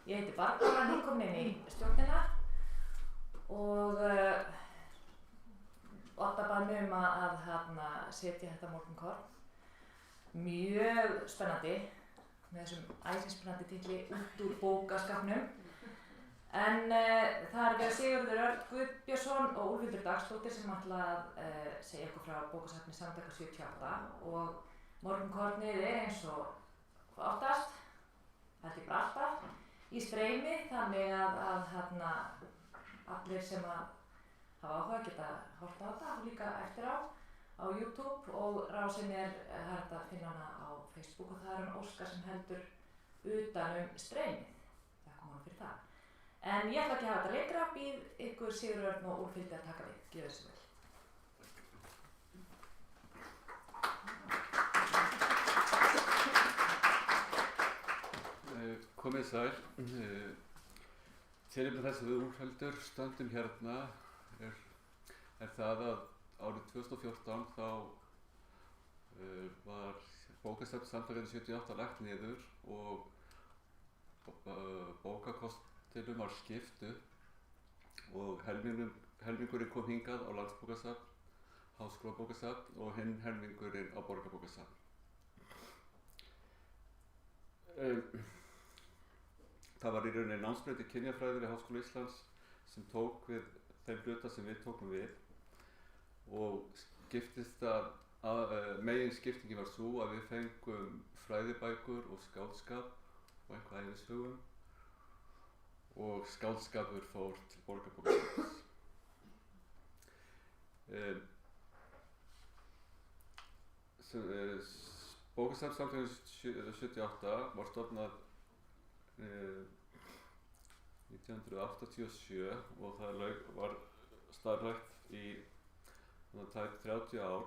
Ég heiti Barbara, nýkomin inn í stjórnina og Odda bað mig að setja þetta morgunkorn. Mjög spennandi, með þessum æsispennandi titli Út úr bókaskapnum. En það við Sigurður Örn Guðbjörnsson og Úlfhildur Dagsdóttir sem ætla að segja ykkur frá bókasafni Samtaka 78 og morgunkornið eins og oftast, held ég bara alltaf, í streymi þannig að allir sem hafa áhuga geta horft á þetta og líka eftir á YouTube og rásin hægt að finna hana á Facebook og það hún Óskar sem heldur utan streymið. Það kom hann fyrir það. En ég ætla ekki að hafa þetta lengra, býð ykkur Sigurður Örn og Úlfhildur að taka við. Gjörðu þessu vel. Komið sæl. Tilefni þess að við Úlfhildur stöndum hérna er það að árið 2014 þá var bókasafn Samtakanna 78 lagt niður og bókakostinum var skipt upp og helmingurinn kom hingað á Landsbókasafn, Háskólabókasafn og hinn helmingurinn á Borgarbókasafn. Það var í rauninni námsbraut í kynjafræði við Háskóla Íslands sem tók við þeim hluta sem við tókum við og megin skiptingin var sú að við fengum fræðibækur og skáldskap og eitthvað ævishugum og skáldskapur fór til Borgarbókasafns. Bókasafn Samtakanna 78 var stofnað 1987 og það var starfrækt í tæp 30 ár.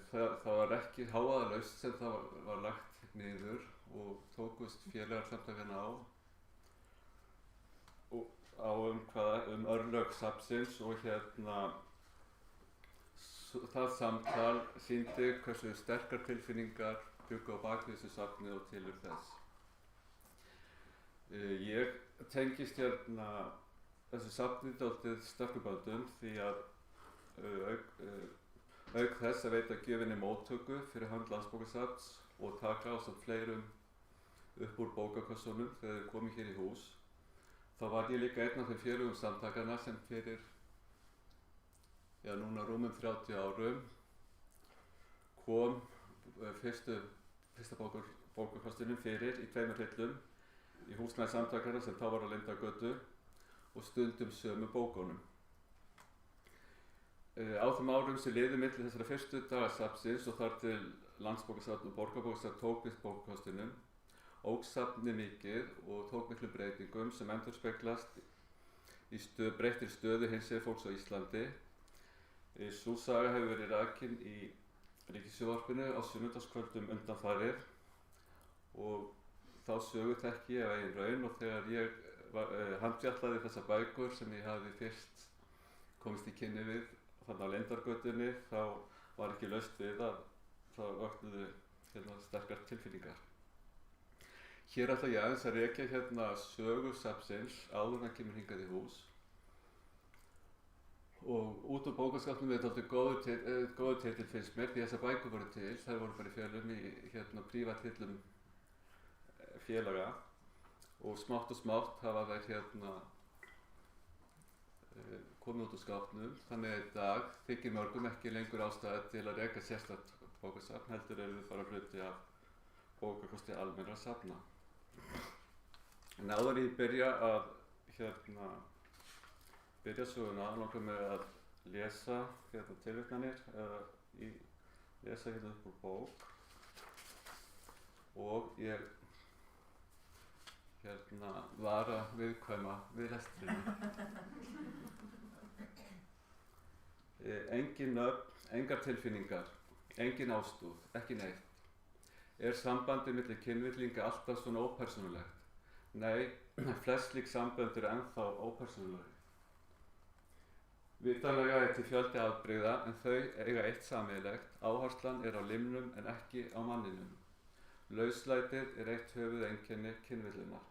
Það var ekki hávaðalaust sem það var lagt niður og tókust félagar samtakanna á örlög safnsins og það samtal sýndi hversu sterkar tilfinningar bjuggu á bak við þessu safni og tilurð þess. Ég tengist þessu safni dálítið sterkum böndum því að auk þess að veita gjöfinni móttöku fyrir hönd Landsbókasafns og taka ásamt fleirum upp úr bókakossunum þegar þeir komu hér í hús. Þá var ég líka einn af þeim félögum samtakanna sem fyrir núna rúmum 30 árum kom fyrsta bókakostinum fyrir í 2 hillum í húsnæði samtakanna sem þá var á Lindargötu og stundum sömu bókunum. Á þeim árum sem liðu milli þessara fyrstu daga safnsins og þar til Landsbókasafn og Borgarbókasafn tók við bókakostinum óx safnið mikið og tók miklum breytingum sem endurspeglast í breyttri stöðu hinsegin fólks á Íslandi. Sú saga hefur verið rakin í Ríkissjónvarpinu á sunnudagskvöldum undanfarið og þá sögu þekki ég af eigin raun og þegar ég handfjallaði þessar bækur sem ég hafði fyrst komist í kynni við þarna á Lindargötunni þá var ekki laust við að það vöknuðu sterkar tilfinningar. Hér ætla ég aðeins að rekja sögu safnsins áður en hann kemur hingað í hús. Og út úr bókaskapnum dálítið góður titill finnst mér því þessar bækur voru til, þær voru bara í fjölum í prívathillum félaga og smátt hafa þær komið út úr skápnum þannig að í dag þykir mörgum ekki lengur ástæða til að reka sérstakt bókasafn heldur við bara hluti af bókakosti almennra safna. En áður ég byrja að byrja söguna langar mig að lesa tilvitnanir eða lesa upp úr bók og ég vara viðkvæma við lestrinu. Engin nöfn, engar tilfinningar, engin ástúð, ekki neitt. Er sambandið milli kynvillinga alltaf svona ópersónulegt? Nei, flest slík sambönd eru ennþá ópersónuleg. Vitanlega til fjöldi afbrigða en þau eiga eitt sameiginlegt, áherslan er á limnum en ekki á manninum. Lauslætið er eitt höfuðeinkenni kynvillunar.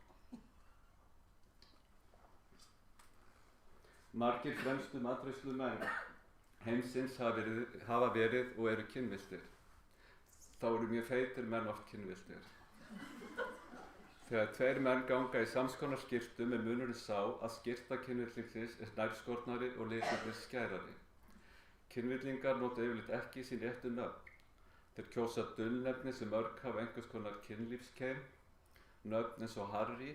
Margir fremstu matreiðslumenn heimsins hafa verið og eru kynviltir. Þá eru mjög feitir menn oft kynviltir. Þegar tveir menn ganga í samskonar skyrtum er munurinn sá að skyrta kynvillingsins er nærskornari og litirnir skærari. Kynvillingar nota yfirleitt ekki sín réttu nöfn. Þeir kjósa dulnefni sem mörg hafa einhvers konar kynlífskeim, nöfn eins og Harry,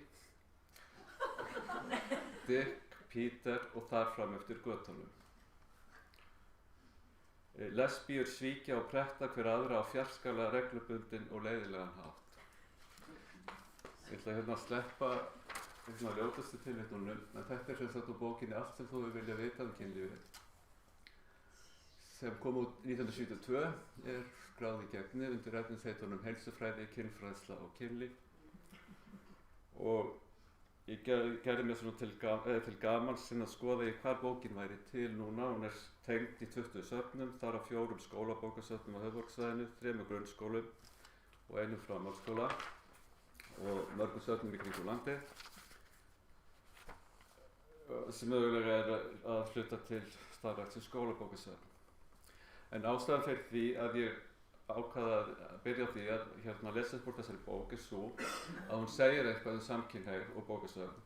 Dick, Peter og þar fram eftir götunum. Lesbíur svíkja og pretta hver aðra á fjarskalega reglubundinn og leiðilegan hátt. Ég ætla hérna að sleppa ljótastu tilvitnunum, en þetta er sem sagt úr bókinni Allt sem þú vilja vita kynlífið, sem kom út 1972, er skráð í gegni undir efnisheitunum Heilsufræði, kynfræðsla og kynlíf. Og ég gerði mér svona til gamans að skoða í hvar bókin væri til núna. Hún er tengd í 20 söfnum, þar af 4 skólabókasöfnum á höfuðborgarsvæðinu, 3 grunnskólum og 1 framhaldsskóla og mörgum söfnum í kringum landið, sem mögulega er að hluta til starfrækt sem skólabókasöfn. En ástæðan fyrir því að ég ákvaða að byrja á því að lesa upp úr þessari bók er svo að hún segir eitthvað samkynhneigð og bókasöfn.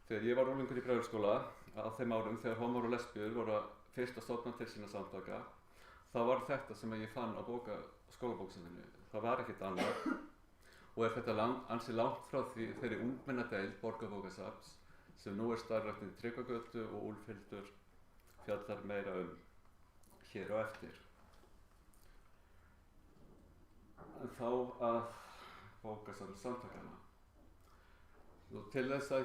Þegar ég var unglingur í Breiðholtsskóla á þeim árum þegar homar og lesbíur voru fyrst að stofna til sína samtaka, þá var þetta sem ég fann á skólabókasöfninu. Það var ekkert annað og er þetta ansi langt frá þeirri ungmennadeild Borgarbókasafns sem nú er starfrækt í Tryggvagötu og Úlfhildur fjallar meira hér á eftir. En þá að bókasafn samtakanna. Nú til þess að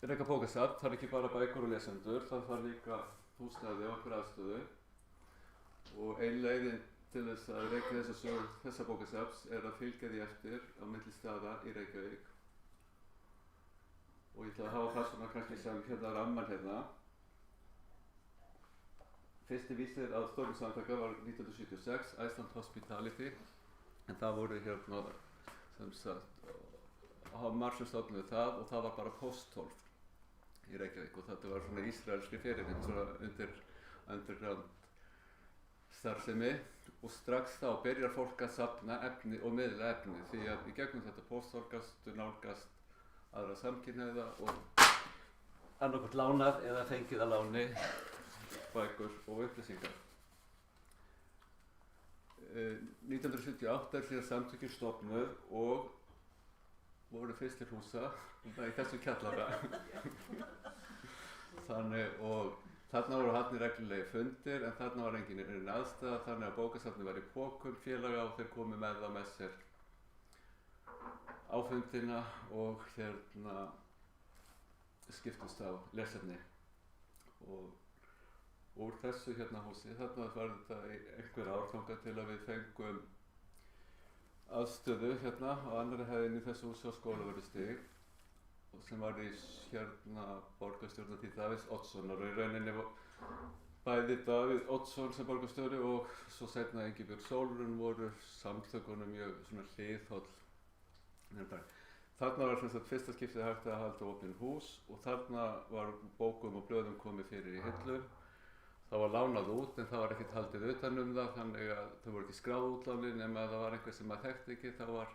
reka bókasafn þarf ekki bara bækur og lesendur, það þarf líka húsnæði og okkur aðstöðu. Og ein leiðin til þess að reka þessa bókasafns er að fylgja því eftir á milli staða í Reykjavík. Og ég ætla að hafa það svona kannski sem ramman. Fyrsti vísir að stofnun samtaka var 1976, Iceland Hospitality, en það voru sem sagt, Hammar sem stofnuðu það og það var bara pósthólf í Reykjavík og þetta var svona ísraelski fyrirmynd, svona underground starfsemi og strax þá byrjar fólk að safna efni og miðla efni því að í gegnum þetta pósthólf nálgast aðra samkynhneigða og annaðhvort lánað eða fengið að láni bækur og upplýsingar. 1978 er síðan samtökin stofnuð og voru fyrst til húsa í þessu kjallara. Þarna voru haldnir reglulegi fundir en þarna var engin aðstæða þannig að bókasafnið var í pokum félaga og þeir komu með það með sér á fundina og skiptust á lesefni. Og úr þessu húsi, þarna var þetta einhver ár þangað til að við fengum aðstöðu á annarri hæðinni í þessu húsi á Skólavörðustíg sem var í borgarstjórnartíð Davíðs Oddssonar og í rauninni bæði Davíð Oddsson sem borgarstjóri og svo seinna Ingibjörg Sólrún voru samtökunum mjög svona hliðholl. Þarna var fyrsta skiptið hægt að halda opin hús og þarna var bókum og blöðum komið fyrir í hillur. Það var lánað út en það var ekkert haldið utan það þannig að þau voru ekki skráð útlánin nema að það var einhver sem maður þekkti ekki þá var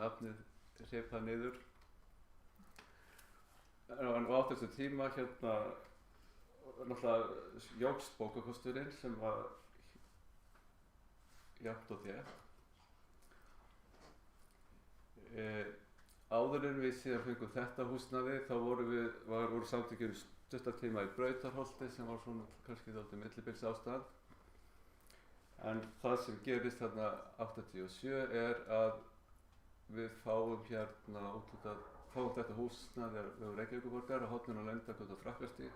nafnið hreyfað niður. En á þessum tíma náttúrulega jókst bókakosturinn sem var jafnt og þétt. Áður en við síðan fengum þetta húsnæði þá voru samtökin stuttartíma í Brautarholti sem var svona kannski dálítið millibilsástand. En það sem gerist þarna 87 er að við fáum þetta húsnæði við Reykjavíkurborgar á horninu á Lundargötu og Frakkastíg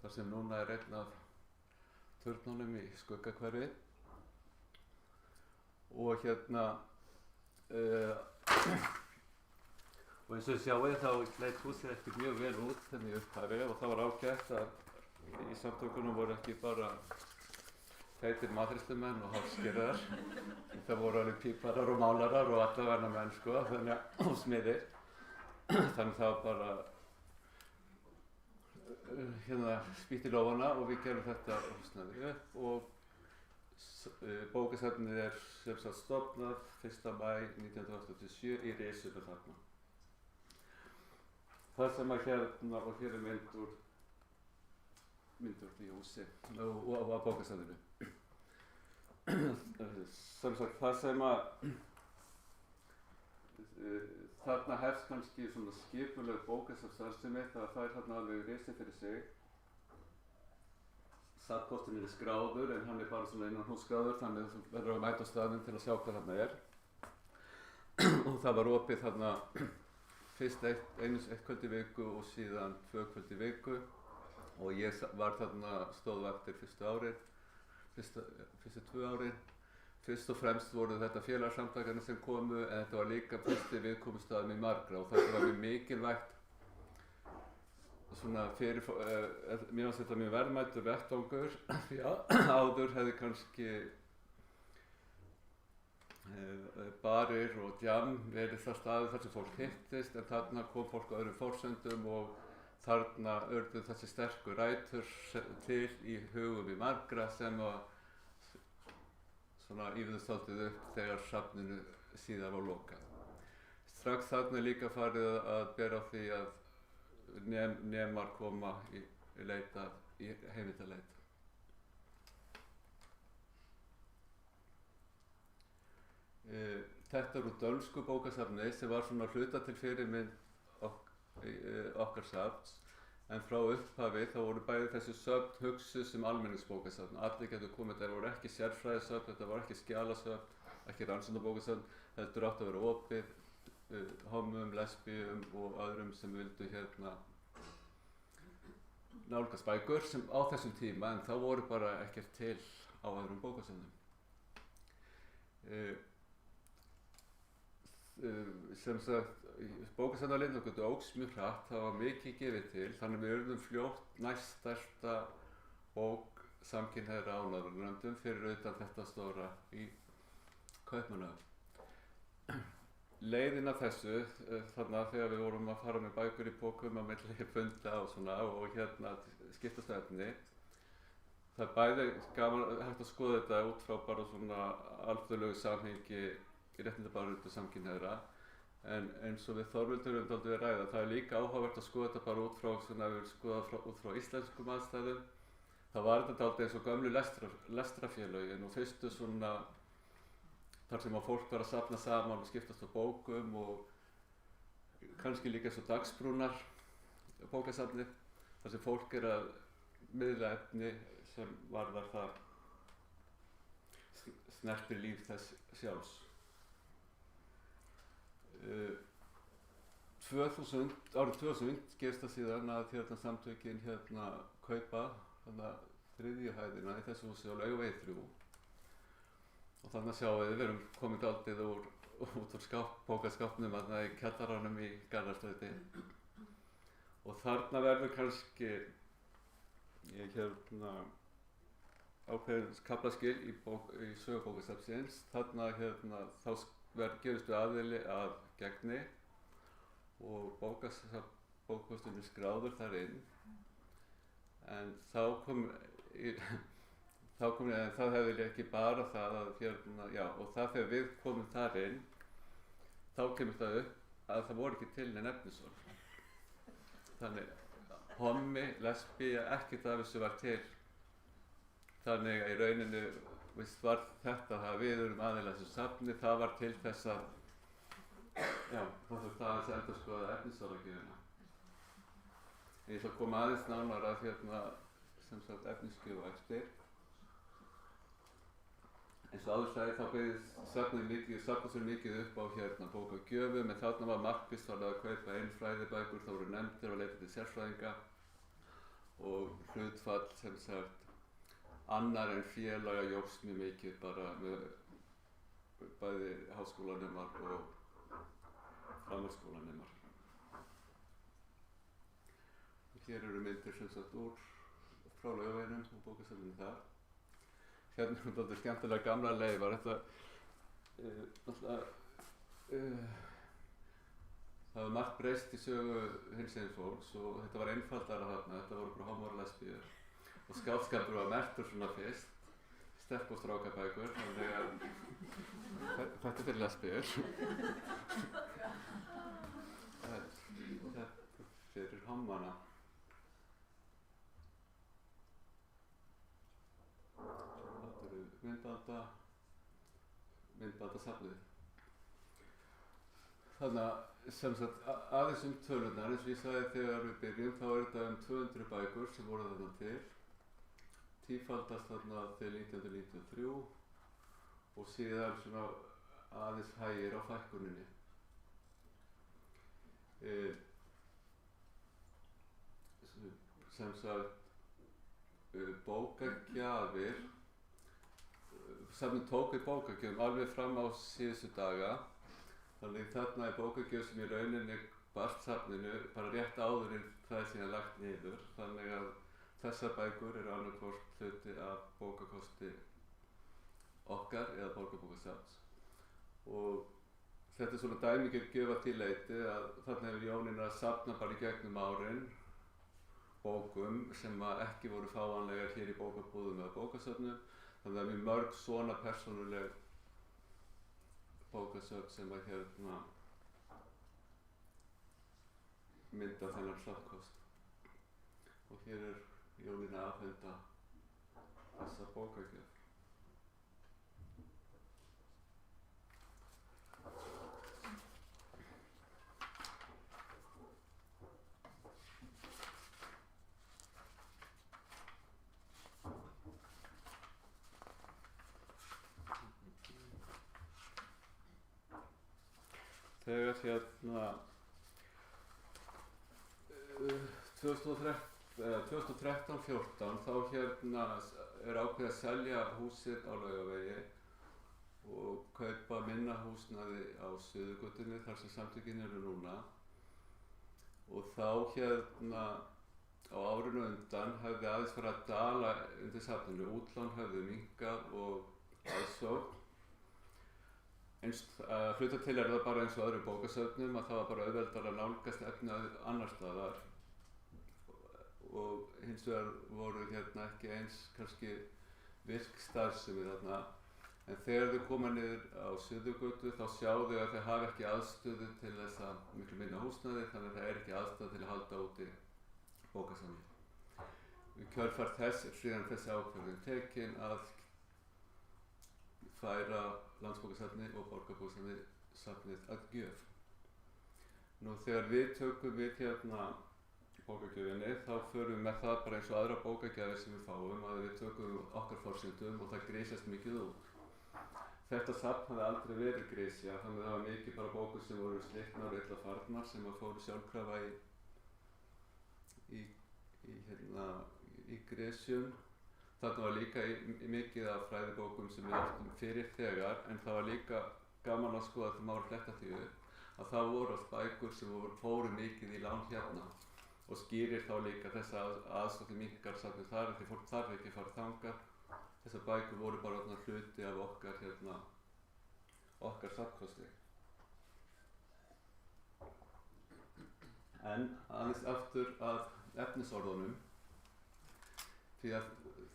þar sem núna er einn af turnunum í Skuggahverfi. Og og eins og þið sjáið þá leit húsið ekki mjög vel út í upphafi og það var ágætt að í samtökunum voru ekki bara feitir matreiðslumenn og hálfskerðar. Það voru alveg píparar og málarar og allavega menn sko, og smiðir. Þannig það var bara spýtt í lófana og við gerum þetta húsnæði upp og bókasafnið sem sagt stofnað 1. maí 1987 í risinu þarna. Það sem að og hér mynd úr því húsi og á bókasafninu. Sem sagt það sem að þarna hefst kannski svona skipuleg bókasafnsstarfsemi, það er þarna alveg risi fyrir sig. Safnkosturinn er skráður en hann er bara svona innan hússkráður, þannig að þú verður að mæta á staðinn til að sjá hvað þarna er. Og það var opið þarna fyrst eitt kvöld í viku og síðan 2 kvöld í viku og ég var þarna stóðvaktir fyrstu 2 árin. Fyrst og fremst voru þetta félagasamtakarnir sem komu en þetta var líka fyrsti viðkomustaðurinn í margra og þetta var mjög mikilvægt svona mér fannst þetta mjög verðmætur vettvangur því að áður hefði kannski barir og djam verið það staður þar sem fólk hittist en þarna kom fólk á öðrum forsendum og þarna urðu þessi sterku rætur til í hugum í margra sem að svona ýfðust svolítið upp þegar safninu síðan var lokað. Strax þarna er líka farið að bera á því að nemar koma í heimildaleit. Þetta er úr dönsku bókasafni sem var svona hluta til fyrirmynd okkar safns en frá upphafi þá voru bæði þessi söfn hugsuð sem almenningsbókasafn. Allir getur komið, það voru ekki sérfræðisöfn, þetta var ekki skjalasöfn, ekki rannsóknarbókasöfn, heldur átt að vera opið homum, lesbíum og öðrum sem vildu nálgast bækur sem á þessum tíma en þá voru bara ekkert til á öðrum bókasöfnum. Sem sagt, bókasafnið á Lindargötu óx mjög hratt, það var mikið gefið til, þannig við urðum fljótt næststærsta bók samkynhneigðra á Norðurlöndum fyrir utan þetta stóra í Kaupmannahöfn. Leiðin af þessu, þarna þegar við vorum að fara með bækur í pokum á milli funda og svona og skiptast efni, það er bæði gaman hægt að skoða þetta út frá bara svona alþjóðlegu samhengi í réttindabaráttu samkynhneigðra en eins og við Þorvaldur höfum dálítið að ræða, það er líka áhugavert að skoða þetta bara út frá svona, ef við skoða út frá íslenskum aðstæðum. Það var þetta dálítið eins og gömlu lestrarfélögin og fyrstu svona þar sem að fólk var að safna saman og skiptast á bókum og kannski líka eins og Dagsbrúnar bókasafni þar sem fólk er að miðla efni sem varðar það snertir líf þess sjálfs. Árið 2000 gerst það síðan að samtökin kaupa þriðju hæðina í þessu húsi á Laugavegi 3 og þannig að sjáum við erum komin dálítið út úr bókaskápnum í kjallaranum í Garðastræti og þarna verður kannski ákveðin kaflaskil í sögu bókasafnsins. Þarna þá gerist við aðili að gegni og bókasafnbókasturinn er skráður þar inn en það hefði ekki bara það að og það þegar við komum þar inn þá kemur það upp að það voru ekki til nein efnisorð. Þannig hommi, lesbía, ekkert af þessu var til. Þannig að í rauninu var þetta að við erum aðilar þessu safni, það var til þess að það þurfti aðeins að endurskoða efnisorðagjöfina. Ég ætla að koma aðeins nánar að sem sagt efnisgjöf og eftir. Eins og áður sagði þá beygði safnað sér mikið upp á bókagjöfum en þarna var markvisst farið að kaupa inn fræðibækur, þá voru nefndir og leitað til sérfræðinga og hlutfall sem sagt annar en félaga jókst mjög mikið bara með bæði háskólanemar og framhaldsskólanemar. Hér eru myndir sem sagt frá Laugaveginum og bókasafninu þar. hérna er þetta skemmtilega gamla leifar. Þetta náttúrulega það var margt breyst í sögu hinsegin fólks og þetta var einfaldara þarna. Þetta voru bara homar og lesbíur og skáldskapur var merktur svona fyrst, stelp- og strákabækur, þannig að þetta er fyrir lesbíur. Þetta er fyrir hommana. Þetta eru myndbandasafnið. Þannig að sem sagt aðeins tölunar, eins og ég sagði þegar við byrjum, þá er þetta 200 bækur sem voru þarna til. Tífaldast þarna til 1993 og síðan svona aðeins hægir á fækkuninni. Sem sagt bókagjafir, safnið tók við bókagjöfum alveg fram á síðustu daga. Þannig þarna er bókagjöf sem í rauninni barst safninu bara rétt áður en það er síðan lagt niður. Þannig að þessar bækur eru annarkvort hluti af bókakosti okkar eða Borgarbókasafns. Og þetta er svona dæmigerð gjöf að því leyti að þarna hefur Jónína að safna bara í gegnum árin bókum sem ekki voru fáanlegar hér í bókabúðum eða bókasöfnum. Þannig að mjög mörg svona persónuleg bókasöfn sem að hérna mynda þennan safnkost. Og hér er Jónína að afhenda þessa bókagjöf. Þegar hérna 2013-14 þá hérna er ákveðið að selja húsið á Laugavegi og kaupa minna húsnæði á Suðurgötunni þar sem samtökin eru núna. Og þá hérna á árinu undan hefði aðeins farið að dala undir safninu. Útlán hefði minnkað og aðsókn. Hluta til er það bara eins og öðrum bókasöfnum að það var bara auðveldara að nálgast efni annars staðar og hins vegar voru hérna ekki eins kannski virk starfsemi þarna. En þegar þau koma niður á Suðurgötu þá sjá þau að þau hafa ekki aðstöðu til þess að miklu minna húsnæði, þannig að það er ekki aðstöðu til að halda úti bókasafni. Í kjölfar þess er síðan þessi ákvörðun tekin að færa Landsbókasafni og Borgarbókasafnið að gjöf. Nú þegar við tökum við hérna bókagjöfinni þá förum við með það bara eins og aðra bókagjafir sem við fáum að við tökum okkar forsendum og það grisjast mikið út. Þetta safn hafði aldrei verið grisja, þannig að það var mikið bara bókur sem voru slitnar og illa farnar sem að fóru sjálfkrafa í grisjum. Þarna var líka mikið af fræðibókum sem við áttum fyrir þegar, en það var líka gaman að skoða þegar maður fletta því upp að það voru allt bækur sem fóru mikið í lán hérna og skýrir þá líka þessa aðsókn minnkar safnið þar því fólk þarf ekki að fara þangað. Þessar bækur voru bara hluti af okkar safnkosti. En aðeins aftur að efnisorðunum, því að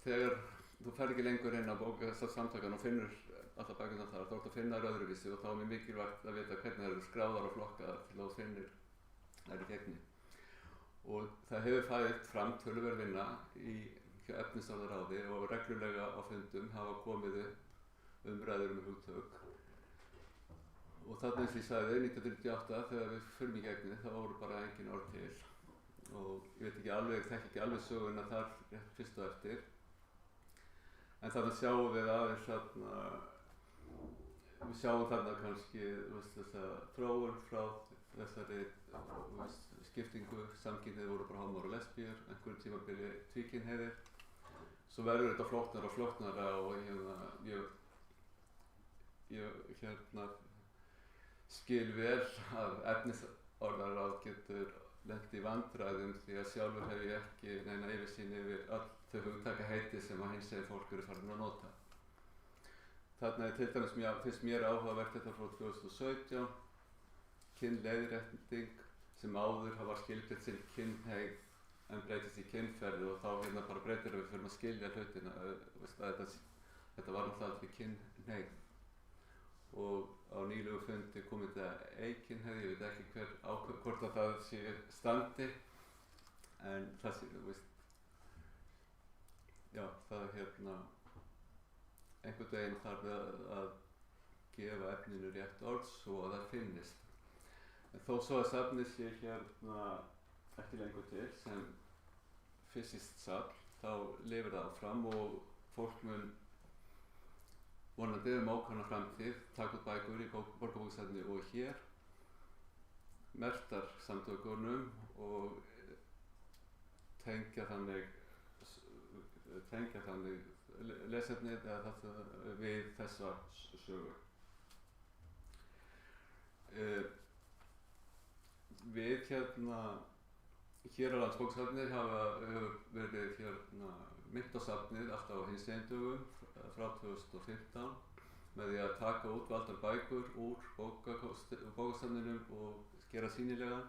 þegar þú fer ekki lengur inn á bókasafnssamtakan og finnur allar bækurnar þar, þá ertu að finna þær öðruvísi og þá er mjög mikilvægt að vita hvernig þær eru skráðar og flokkaðar til að þú finnir þær í gegni. Og það hefur fært fram töluverð vinna hjá efnisorðaráði og reglulega á fundum hafa komið umræður hugtök. Og þarna eins og ég sagði 1998 þegar við förum í gegni þá voru bara engin orð til. Og ég þekki ekki alveg söguna þar fyrst og eftir. En þannig sjáum við aðeins við sjáum þarna kannski þessa þróun frá þessari skiptingu, samkynhneigðir voru bara homar og lesbíur, einhverjum tímabili tvíkynhneigðir. Svo verður þetta flóknara og flóknara og ég skil vel að efnisorðaráð getur lent í vandræðum því að sjálfur hef ég ekki neina yfirsýn yfir öll þau hugtakaheiti sem að hinsegin fólk eru farin að nota. Þarna er til dæmis finnst mér áhugavert þetta frá 2017, kynleiðrétting sem áður hafa skilgreitt sem kynhneigð en breytist í kynferði og þá hérna bara breytir við fyrir að skilja hlutina, þetta var náttúrulega aldrei kynhneigð. Og á nýlegu fundi kom þetta einkynhneigð, ég veit ekki hvort að það sé standi, en það sé, já, það hérna, einhvern veginn þarf að gefa efninu rétt orð svo að það finnist. En þó svo að safnið sé hérna ekki lengur til sem fysiskt safn, þá lifir það áfram og fólk mun vonandi ákveðna framtíð taka út bækur í Borgarbókasafni og hér, merktar samtökunum og tengja þannig lesefnið við þessa sögu. Við hérna hér á Landsbókasafni hefur verið hérna minnt á safnið alltaf á hinsegindögum frá 2015 með því að taka út valdar bækur úr bókasafninum og gera sýnilega.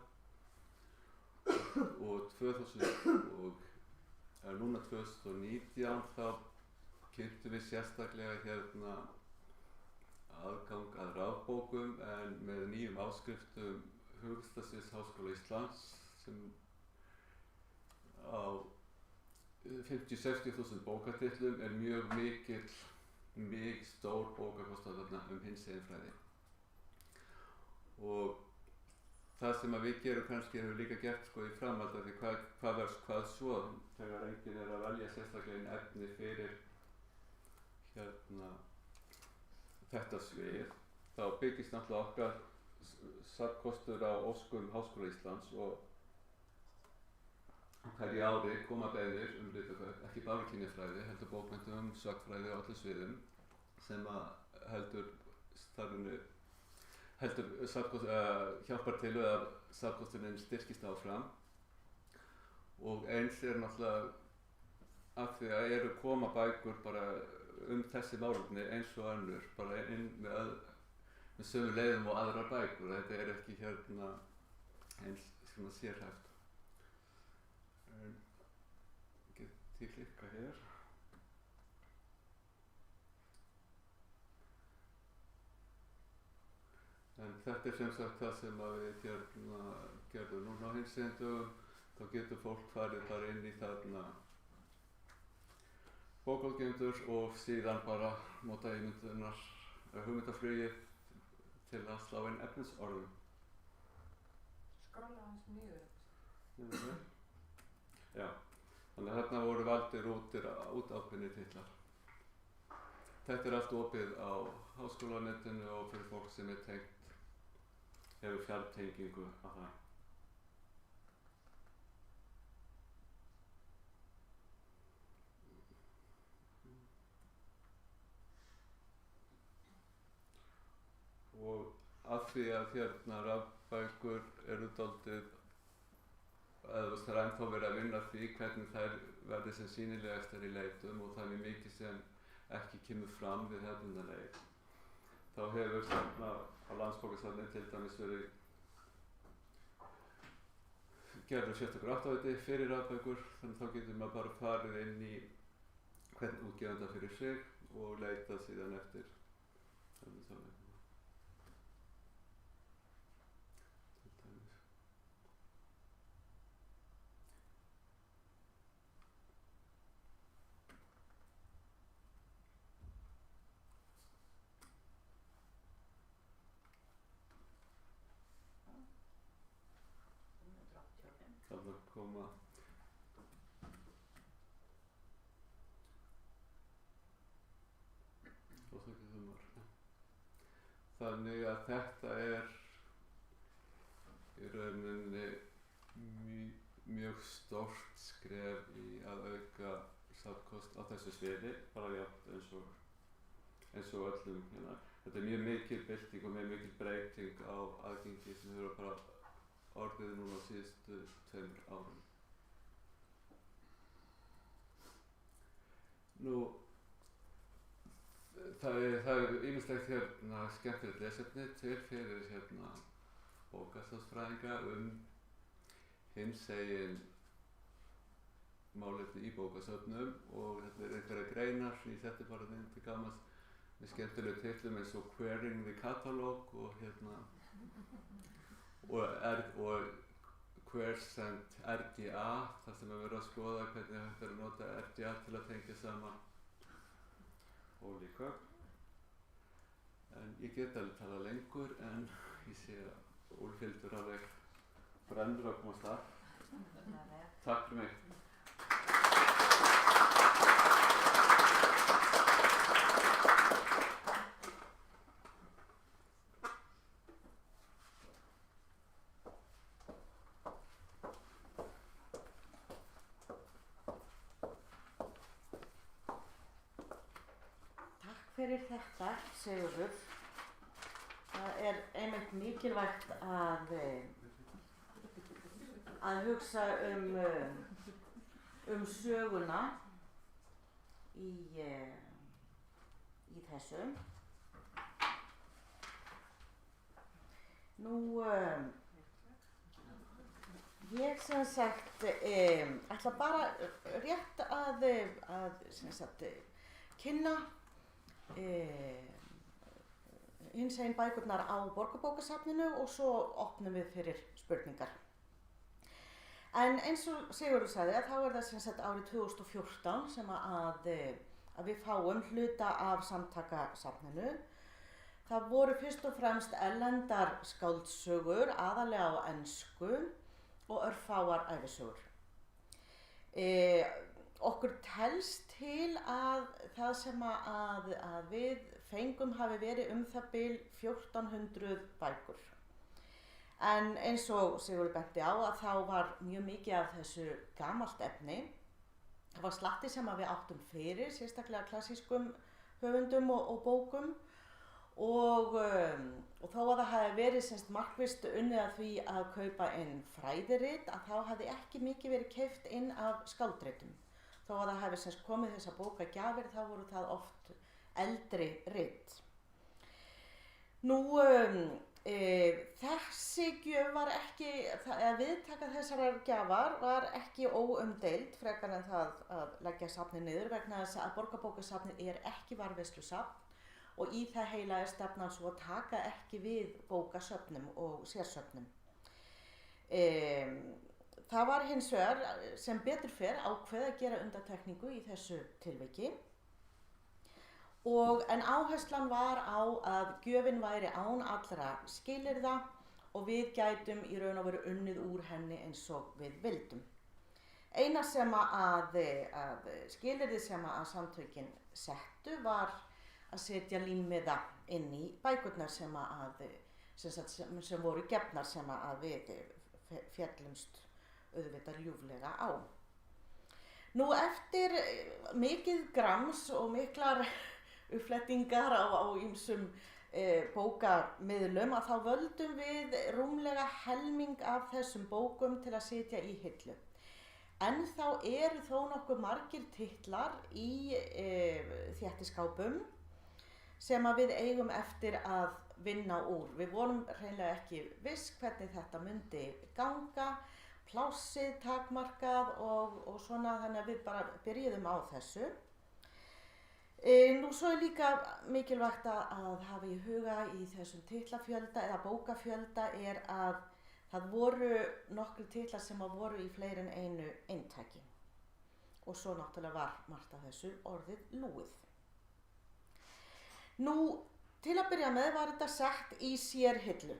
Og núna 2019 þá kynntum við sérstaklega hérna aðgang að rafbókum en með nýjum áskriftum Hugvísindasviðs Háskóla Íslands sem á 50–60 þúsund bókartitlum er mjög stór bókarkostnað þarna hinseginfræði. Og það sem við gerum kannski hefur líka gert sko í framhaldi af því hvað svo þegar enginn er að velja sérstaklega inn efni fyrir hérna þetta svið, þá byggist náttúrulega okkar safnkostur á óskum Háskóla Íslands og hverju ári koma beiðnir ritverk, ekki bara kynjafræði, heldur bókmenntum, sagnfræði og öllum sviðum sem að hjálpar til við að safnkosturinn styrkist áfram. Og eins er náttúrulega af því að eru koma bækur bara þessi málefni eins og önnur, bara inn með sömu leiðum og aðrar bækur. Þetta er ekki hérna eins svona sérhæft. Get ég klikka hér. En þetta er sem sagt það sem við gerðum núna á hinsegindögum. Þá getur fólk farið bara inn í þarna bókaútgefendur og síðan bara nota hugmyndaflugið til að slá inn efnisorðum. Skrolla hans niður. Já, þannig að þarna voru valdir út ákveðnir titlar. Þetta er allt opið á háskólanetinu og fyrir fólk sem er hefur fjartengingu á það. Og af því að hérna rafbækur eru dálítið, það er ennþá verið að vinna því hvernig þær verði sem sýnilegastar í leitum og það er mikið sem ekki kemur fram við hefðbundna leit. Þá hefur þarna á Landsbókasafni til dæmis verið gerður sérstakur áttaviti fyrir rafbækur, þannig þá getur maður bara farið inn í hvern útgefanda fyrir sig og leita síðan eftir þannig. Þarna koma þannig að þetta er í rauninni mjög stórt skref í að auka safnkost á þessu sviði, bara jafnt eins og öllum hérna. Þetta er mjög mikil bylting og mjög mikil breyting á aðgengi sem hefur bara orðið núna á síðustu 2 árum. það ýmislegt skemmtilegt lesefni til fyrir bókasafnsfræðinga hinsegin málefni í bókasöfnum og þetta einhverja greinar í þetta bara til gamans með skemmtilegu titlum eins og Querying the Catalog og Queers and RGA, þar sem verið að skoða hvernig hægt að nota RGA til að tengja saman ólík gögn. En ég get alveg tala lengur en ég sé að Úlfhildur alveg brennur að komast að. Takk fyrir mig. Fyrir þetta, Sigurður. Það einmitt mikilvægt að hugsa söguna í þessu. Ég sem sagt ætla bara rétt að sem sagt kynna hinsegin bækurnar á Borgarbókasafninu og svo opnum við fyrir spurningar. En eins og Sigurður sagði þá það sem sagt árið 2014 sem að við fáum hluta af samtakasafninu. Það voru fyrst og fremst erlendar skáldsögur, aðallega á ensku og örfáar ævisögur. Okkur telst til að það sem að við fengum hafi verið það bil 1400 bækur. En eins og Sigurður benti á að þá var mjög mikið af þessu gamalt efni. Það var slatti sem að við áttum fyrir, sérstaklega klassískum höfundum og bókum. Og þó að það hafi verið markvisst unnið að því að kaupa inn fræðirit, að þá hafi ekki mikið verið keypt inn af skáldritum. Þó að það hafi komið þessar bókagjafir, þá voru það oft eldri rit. Þessi gjöf var ekki, viðtaka þessarar gjafar var ekki óumdeild frekar en það að leggja safnið niður vegna þess að Borgarbókasafnið ekki varðveislusafn og í það heila stefnan svo að taka ekki við bókasöfnum og sérsöfnum. Það var hins vegar sem betur fer ákveðið að gera undantekningu í þessu tilviki en áherslan var á að gjöfin væri án allra skilyrða og við gætum í raun og veru unnið úr henni eins og við vildum. Eina sem að skilyrði sem að samtökin settu var að setja límmiða inn í bækurnar sem voru gefnar sem að við féllumst auðvitað ljúflega á. Eftir mikið grams og miklar uppflettingar á ýmsum bókamiðlum að þá völdum við rúmlega helming af þessum bókum til að setja í hillu. En þá eru þó nokkuð margir titlar í þéttiskápum sem að við eigum eftir að vinna úr. Við vorum hreinlega ekki viss hvernig þetta myndi ganga, plássið takmarkað og svona, þannig að við bara byrjuðum á þessu. Svo líka mikilvægt að hafa í huga í þessum titlafjölda eða bókafjölda að það voru nokkru titlar sem voru í fleiri en einu eintaki. Og svo náttúrulega var margt af þessu orðið lúið. Til að byrja með var þetta sett í sérhillu.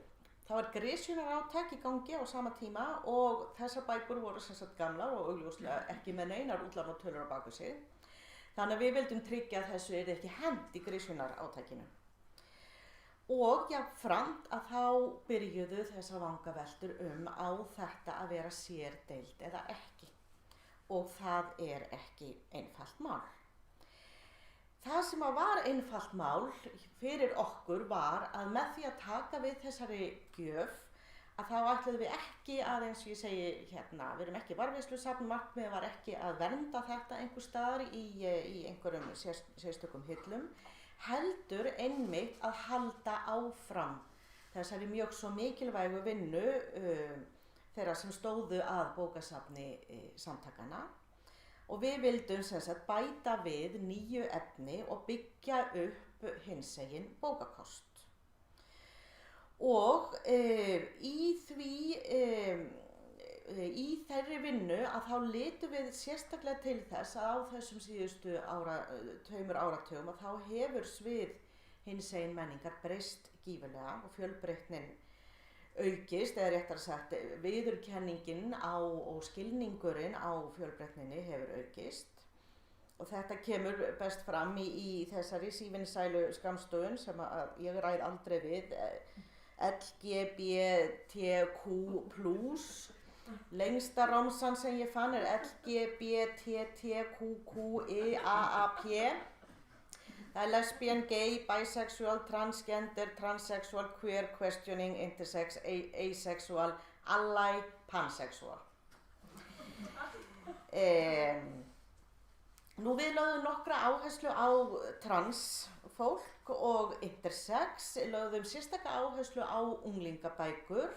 Það var grisjunarátak í gangi á sama tíma og þessar bækur voru sem sagt gamlar og augljóslega ekki með neinar útlánatölur á baku sig. Þannig að við vildum tryggja að þessu ekki hent í grisjunarátakinu. Og jafnframt að þá byrjuðu þessar vangaveltur á þetta að vera sérdeild eða ekki. Og það ekki einfalt mál. Það sem var einfalt mál fyrir okkur var að með því að taka við þessari gjöf að þá ætluðum við ekki að, eins og ég segi hérna, við erum ekki varðveislusafn, markmiðið var ekki að vernda þetta einhvers staðar í einhverjum sérstökum hillum, heldur einmitt að halda áfram þessari mjög svo mikilvægu vinnu þeirra sem stóðu að bókasafni samtakanna. Og við vildum sem sagt bæta við nýju efni og byggja upp hinsegin bókakost. Og í þeirri vinnu að þá litum við sérstaklega til þess að á þessum síðustu tveimur áratugum að þá hefur svið hinsegin menningar breyst gífurlega og fjölbreytnin aukist, eða réttar sagt viðurkenningin og skilningurinn á fjölbreytninni hefur aukist. Og þetta kemur best fram í þessari sívinsælu skammstöfun sem að ég ræð aldrei við, LGBTQ+. Lengsta romsan sem ég fann LGBTQQIAAP. Það lesbian, gay, bisexual, transgender, transsexual, queer, questioning, intersex, asexual, ally, pansexual. Nú við lögðum nokkra áherslu á transfólk og intersex, lögðum sérstaka áherslu á unglingabækur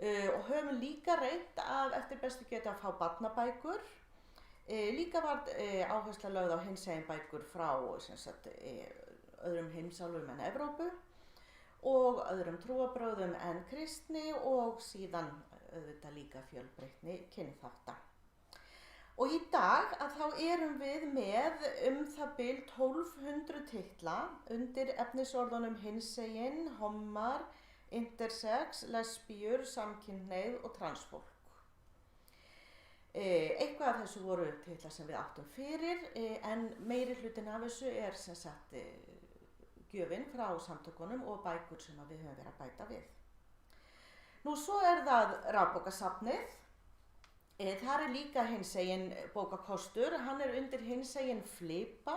og höfum líka reynt að eftir bestu getu að fá barnabækur. Líka var áhersla lögð á hinsegin bækur frá öðrum heimsálfum en Evrópu og öðrum trúarbrögðum en kristni og síðan auðvitað líka fjölbreytni kynþátta. Og í dag að þá erum við með það bil 1200 titla undir efnisorðunum hinsegin, hommar, intersex, lesbíur, samkynhneigð og transfólk. Eitthvað af þessu voru titlar sem við áttum fyrir en meiri hlutin af þessu er sem sagt gjöfin frá samtökunum og bækur sem við höfum verið að bæta við. Nú svo það rafbókasafnið. Þar líka hinsegin bókakostur, hann undir hinsegin flipa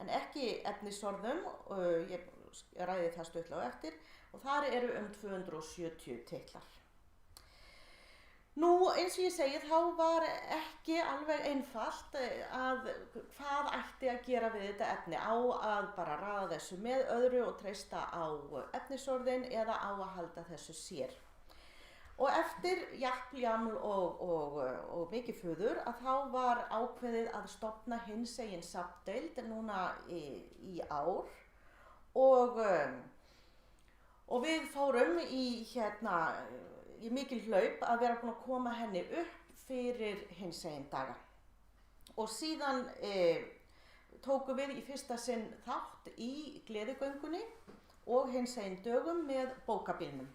en ekki efnisorðum, ég ræði það stuttlega á eftir og þar eru 270 titlar. Nú eins og ég segi þá var ekki alveg einfalt að hvað ætti að gera við þetta efni á að bara raða þessu með öðru og treysta á efnisorðin eða á að halda þessu sér. Og eftir japl-jaml og mikið fuður að þá var ákveðið að stofna hinsegin safndeild núna í ár og við fórum í mikil hlaup að vera búin að koma henni upp fyrir hinsegin daga. Og síðan tókum við í fyrsta sinn þátt í gleðigöngunni og hinsegin dögum með bókabílnum.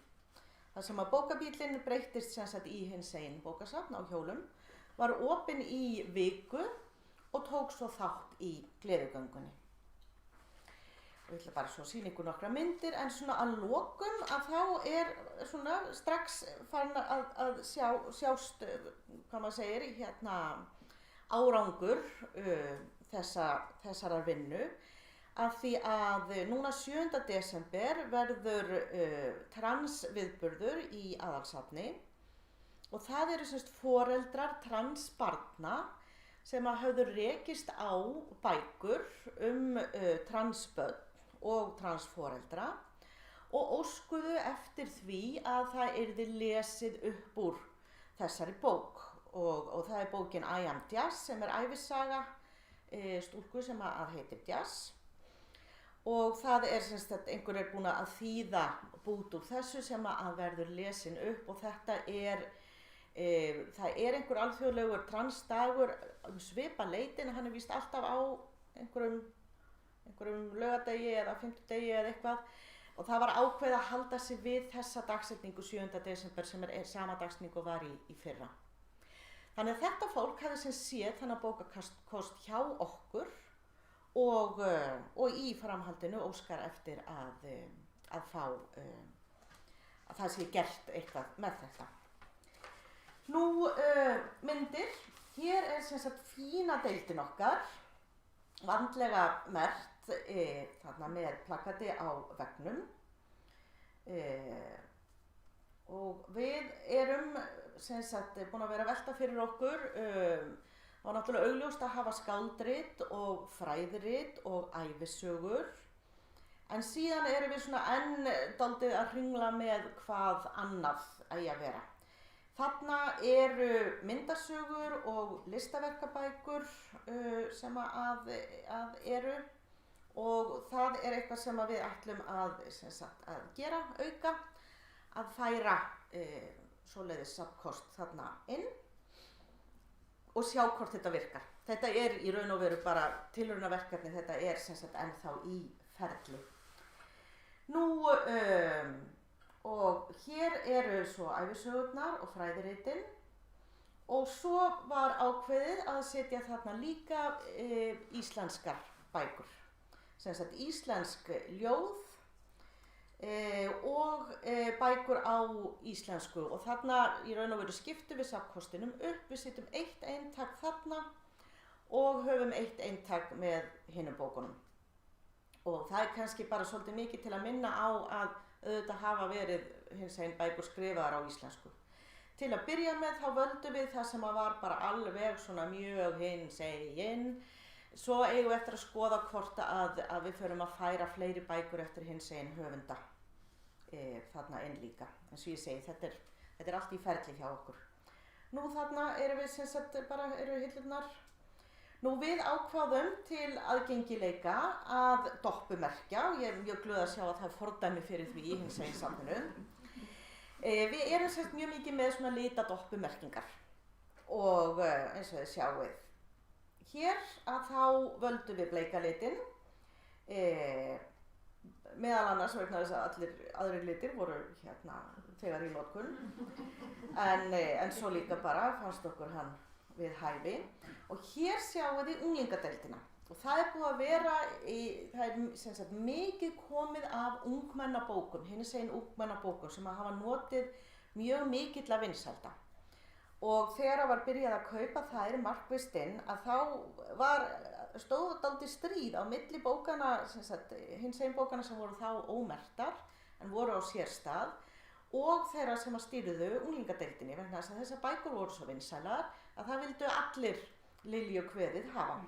Það sem að bókabíllinn breyttist sem sagt í hinsegin bókasafn á hjólum, var opinn í viku og tók svo þátt í gleðigöngunni. Ég ætla bara svo að sýna ykkur nokkra myndir en svona að lokum að þá svona strax farin að sjást, hvað maður segir, árangur þessarar vinnu. Af því að núna 7. desember verður transviðburður í aðalsafni og það eru semst foreldrar transbarna sem höfðu rekist á bækur transbörn og transforeldra og óskuðu eftir því að það yrði lesið upp úr þessari bók og það bókin I Am Jazz sem ævisaga stúlku sem heitir Jazz. Og það semst að einhver búin að þýða bút úr þessu sem að verður lesin upp og þetta það einhver alþjóðlegur transdagur svipa leitin, hann víst alltaf á einhverjum laugardegi eða fimmtudegi eða eitthvað og það var ákveðið að halda sig við þessa dagsetningu 7. desember sem sama dagsetning og var í fyrra. Þannig að þetta fólk hefði sem séð þennan bókakost hjá okkur og í framhaldinu óskar eftir að fá að það sé gert eitthvað með þetta. Nú myndir, hér sem sagt fína deildin okkar, vandlega merkt þarna með plakati á veggnum og við erum sem sagt búin að vera að velta fyrir okkur Það var náttúrulega augljóst að hafa skáldrit og fræðirit og ævisögur, en síðan erum við svona enn dálítið að hringla með hvað annað eigi að vera. Þarna eru myndasögur og listaverkabækur sem að eru, og það er eitthvað sem við ætlum að gera, auka, að færa svoleiðis safnkost þarna inn og sjá hvort þetta virkar. Þetta er í raun og veru bara tilraunaverkefni, þetta er ennþá í ferli. Nú, og hér eru svo ævisögurnar og fræðiritin, og svo var ákveðið að setja þarna líka íslenskar bækur, íslensk ljóð og bækur á íslensku, og þarna í raun og veru skiptum við safnkostinum upp, við setjum eitt eintak þarna og höfum eitt eintak með hinum bókunum. Og það er kannski bara svolítið mikið til að minna á að auðvitað hafa verið hinsegin bækur skrifaðar á íslensku. Til að byrja með þá völdum við það sem var bara alveg svona mjög hinsegin. Svo eigum við eftir að skoða hvort að við förum að færa fleiri bækur eftir hinsegin höfunda þarna inn líka. En svo ég segi, þetta er allt í ferli hjá okkur. Nú þarna erum við eru hillurnar. Nú við ákváðum til aðgengileika að doppumerkja, og ég er mjög glöð að sjá að það er fordæmi fyrir því í hinsegin samfélögum. Við erum mjög mikið með svona litadoppumerkingar, og eins og þið sjáið hér að þá völdum við bleika litin, meðal annars vegna þess að allir aðrir litir voru þegar í notkun, en svo líka bara fannst okkur hann við hæfi. Og hér sjáum við unglingadeildina, og það er búið að vera, það er mikið komið af ungmennabókum, hinsegin ungmennabókum sem hafa notið mjög mikilla vinsælda. Og þegar var byrjað að kaupa þær markvisst inn, að þá stóð dálítið stríð á milli bókana, hinsegin bókana sem voru þá ómerktar en voru á sér stað, og þeirra sem að stýrðu unglingadeildinni, vegna þess að þessar bækur voru svo vinsælar að það vildu allir Lilju kveðið hafa.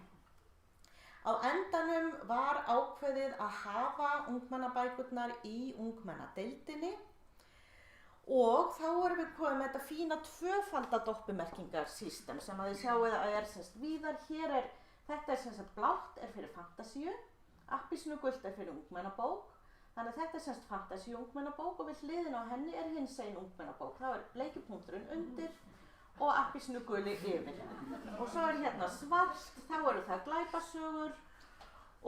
Á endanum var ákveðið að hafa ungmennabækurnar í ungmennadeildinni, og þá erum við komið með þetta fína tvöfalda doppumerkingarsystem sem að þið sjáuð að er víðar. Þetta er blátt er fyrir fantasíu, appelsínugult er fyrir ungmennabók, þannig að þetta er fantasíu ungmennabók, og við hliðina á henni er hinsegin ungmennabók. Það er bleiki punkturinn undir og appelsínuguli yfir. Og svo er hérna svart, þá eru það glæpasögur,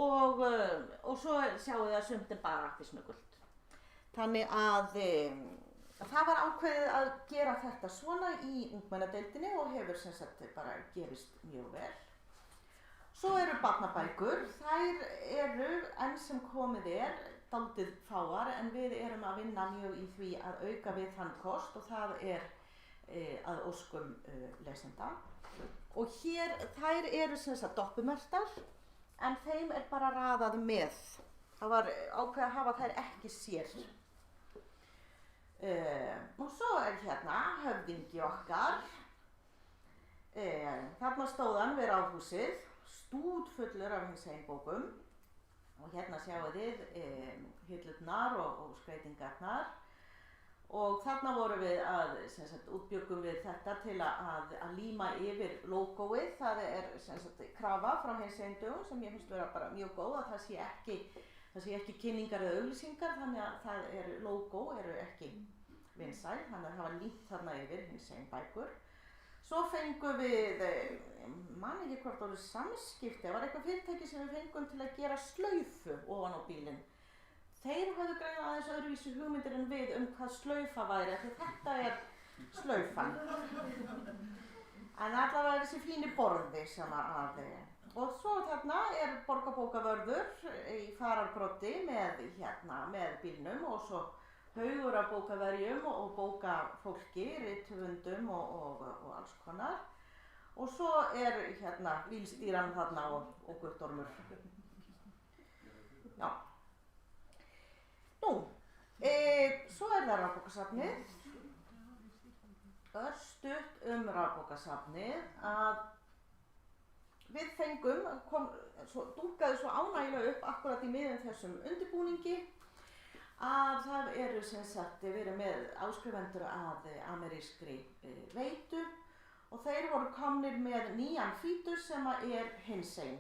og svo sjáuð þið að sumt er bara appelsínugult. Þannig að það var ákveðið að gera þetta svona í ungmennadeildinni og hefur bara gefist mjög vel. Svo eru barnabækur, þær eru enn sem komið dálítið fáar, en við erum að vinna mjög í því að auka við þann kost, og það er að óskum lesenda. Og hér, þær eru doppumerktar, en þeim er bara raðað með. Það var ákveðið að hafa þær ekki sér. Og svo er hérna höfðingi okkar. Þarna stóð hann við Ráðhúsið, stútfullur af hinsegin bókum, og hérna sjáum þið hillurnar og skreytingarnar, og þarna vorum við að útbjöggum við þetta til að líma yfir logóið. Það er krafa frá hinsegin dögum sem ég finnst vera bara mjög góð, að það sé ekki kynningar eða auglýsingar, þannig að það logó eru ekki vinsæl, þannig að það var límt þarna yfir hinsegin bækur. Svo fengum við, man ekki hvort voru Samskipti, það var eitthvað fyrirtæki sem við fengum til að gera slaufu ofan á bílinn. Þeir höfðu greinilega aðeins öðruvísi hugmyndir en við hvað slaufa væri, því þetta er slaufan. En allavega er þessi fíni borði sem að, og svo þarna er borgarbókavörður í fararbroddi með bílnum, og svo haugur af bókaverjum og bókafólki, rithöfundum og alls konar. Og svo er bílstýran þarna og guttormur. Já. Nú, svo er það rafbókasafnið. Örstutt rafbókasafnið, að við fengum, dúkkaði svo ánægilega upp akkurat í miðjum þessum undirbúningi að það eru sem sagt verið með áskrifendur að amerískri veitu og þeir voru komnir með nýjan fítus sem er hinsegin.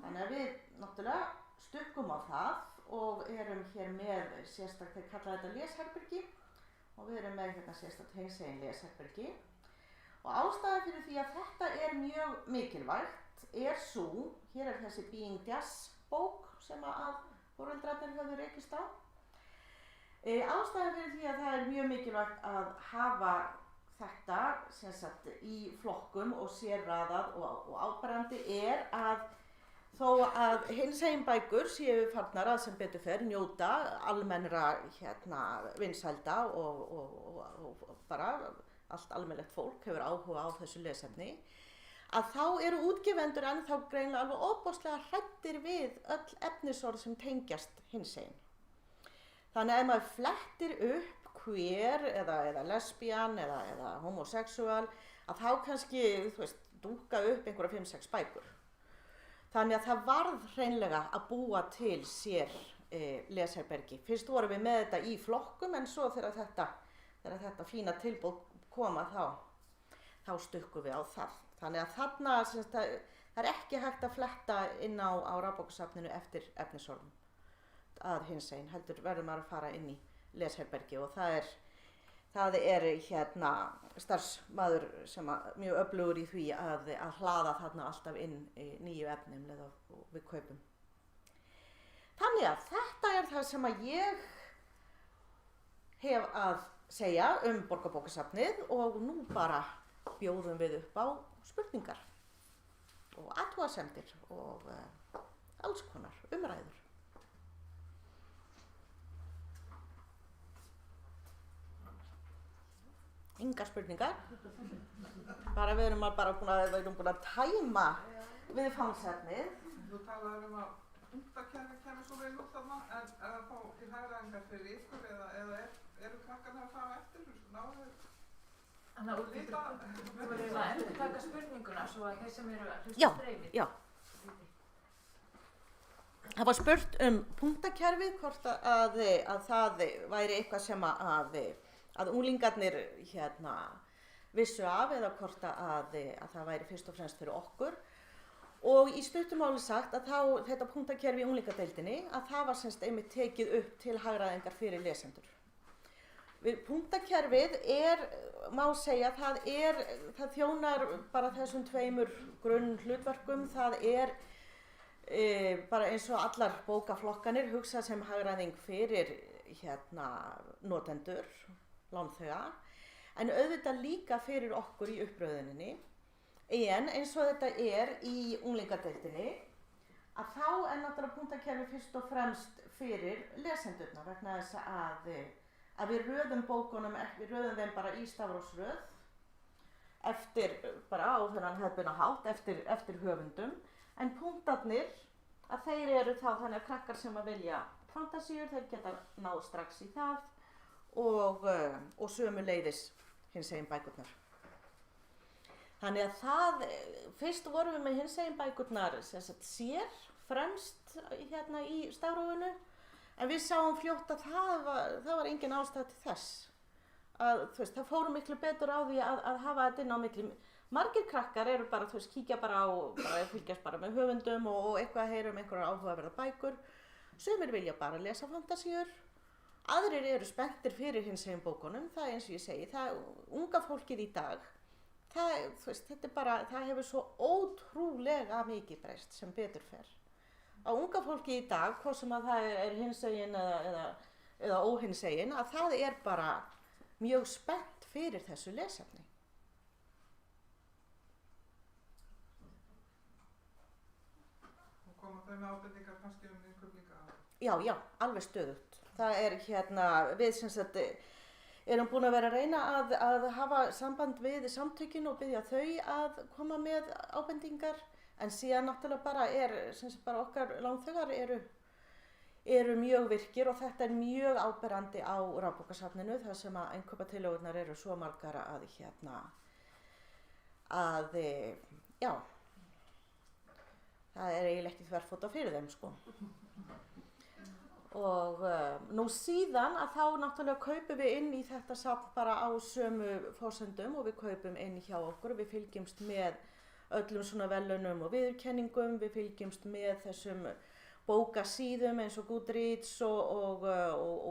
Þannig að við náttúrulega stukkum á það og erum hér með sérstakt, þeir kalla þetta lesherbergi og við erum með hérna sérstakt hinsegin lesherbergi. Og ástæðan fyrir því að þetta er mjög mikilvægt sú, hér er þessi Being Jazz bók sem að foreldrarnir höfðu rekist á. Ástæðan fyrir því að það er mjög mikilvægt að hafa þetta sem sagt í flokkum og sérraðað og áberandi að þó að hinsegin bækur séu farnar að sem betur fer njóta almennra vinsælda og bara allt almennilegt fólk hefur áhuga á þessu lesefni, að þá eru útgefendur ennþá greinilega alveg ofboðslega hræddir við öll efnisorð sem tengjast hinsegin. Þannig að ef maður flettir upp queer eða lesbían eða homosexual, að þá kannski, dúkka upp einhverja 5-6 bækur. Þannig að það varð hreinlega að búa til sér lesherbergi. Fyrst vorum við með þetta í flokkum en svo þegar þetta fína tilboð koma þá stukkum við á það. Þannig að þarna það er ekki hægt að fletta inn á rafbókasafninu eftir efnisorðum að hinsegin, heldur verður maður að fara inn í lesherbergi og það er starfsmaður sem mjög öflugur í því að hlaða þarna alltaf inn nýju efni eða við kaupum. Þannig að þetta er það sem að ég hef að segja Borgarbókasafnið og nú bara bjóðum við upp á spurningar og athugasemdir og alls konar umræður. Engar spurningar. Bara við erum búin að tæma viðfangsefnið. Þú talaði að punktakerfi kemur svo vel út þarna, en er það þá til hagræðingar fyrir ykkur eða eru krakkarnir að fara eftir þessu? Náðu Þannig að þú verður að endurtaka spurninguna svo að þeir sem eru að hlusta dreifið. Já. Það var spurt punktakerfið, hvort að það væri eitthvað sem að unglingarnir vissu af eða hvort að það væri fyrst og fremst fyrir okkur. Og í stuttumáli sagt að þetta punktakerfi í unglingadeildinni að það var semst einmitt tekið upp til hagræðingar fyrir lesendur. Punktakerfið má segja, það þjónar bara þessum tveimur grunn hlutverkum. Það bara eins og allar bókaflokkanir hugsað sem hagræðing fyrir notendur, lánþega, en auðvitað líka fyrir okkur í uppröðuninni. En eins og þetta í unglingadeildinni, að þá náttúrulega punktakerfi fyrst og fremst fyrir lesendurna vegna þess að við röðum bókunum, við röðum þeim bara í stafrófsröð eftir bara á þennan hefðbundna hátt eftir höfundum, en punktarnir að þeir eru þá þannig að krakkar sem að vilja fantasíur, þeir geta náð strax í það og sömuleiðis hinsegin bækurnar. Þannig að fyrst vorum við með hinsegin bækurnar sér fremst í stafrófinu, en við sáum fljótt að það var engin ástæða til þess. Það fóru miklu betur á því að hafa þetta inn á milli. Margir krakkar eru bara, kíkja bara fylgjast bara með höfundum og eitthvað að heyra einhverjar áhugaverðar bækur. Sumir vilja bara lesa fantasíur. Aðrir eru spenntir fyrir hinsegin bókunum, það eins og ég segi, unga fólkið í dag. Það hefur svo ótrúlega mikið breyst sem betur fer. Á unga fólki í dag, hvort sem að það er hinsegin eða óhinsegin, að það er bara mjög spennt fyrir þessu lesefni. Og koma þau með ábendingar kannski einhver líka? Já, alveg stöðugt. Það er við sem sagt erum búin að vera að reyna að hafa samband við samtökin og biðja þau að koma með ábendingar, en síðan náttúrulega bara okkar lánþegar eru mjög virkir og þetta er mjög áberandi á rafbókasafninu þar sem að innkaupatillögurnar eru svo margar það er eiginlega ekki þverfóta fyrir þeim sko. Og nú síðan að þá náttúrulega kaupum við inn í þetta safn bara á sömu forsendum og við kaupum inn hjá okkur. Við fylgjumst með öllum svona verðlaunum og viðurkenningum, við fylgjumst með þessum bókasíðum eins og Goodreads og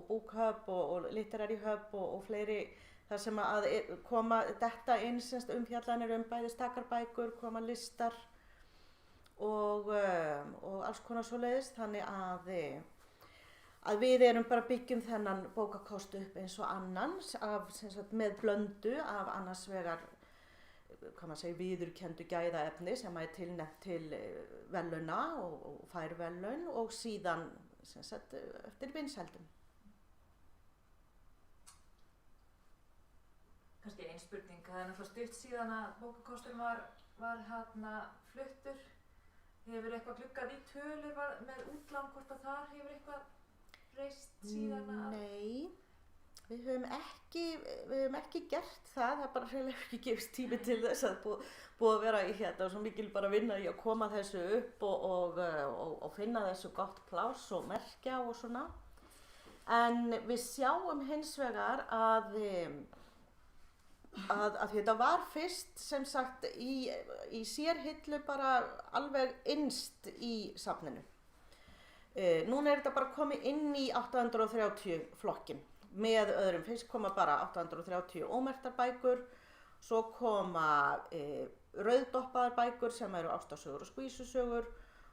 BookHub og Literary Hub og fleiri þar sem að koma detta inn umfjallanir bæði stakarbækur, koma listar og alls konar svoleiðis, þannig að við erum bara byggjum þennan bókakost upp eins og annan með blöndu af annars vegar viðurkenndu gæðaefni sem er tilnefnt til verðlauna og fær verðlaun og síðan eftir vinsældum. Kannski ein spurning, það er náttúrulega stutt síðan að bókakosturinn var fluttur. Hefur eitthvað gluggað í tölur með útlán hvort að þar hefur eitthvað reist síðan að... Nei, við höfum ekki gert það. Það er bara hreinlega ekki gefist tími til þess að búið að vera í og svo mikil bara vinna í að koma þessu upp og finna þessu gott pláss og merkja og svona. En við sjáum hins vegar að þetta var fyrst sem sagt í sérhillu bara alveg innst í safninu. Núna er þetta bara komið inn í 830 flokkin með öðrum. Fyrst koma bara 830 ómerktar bækur, svo koma rauðdoppaðar bækur sem eru ástarsögur og skvísusögur,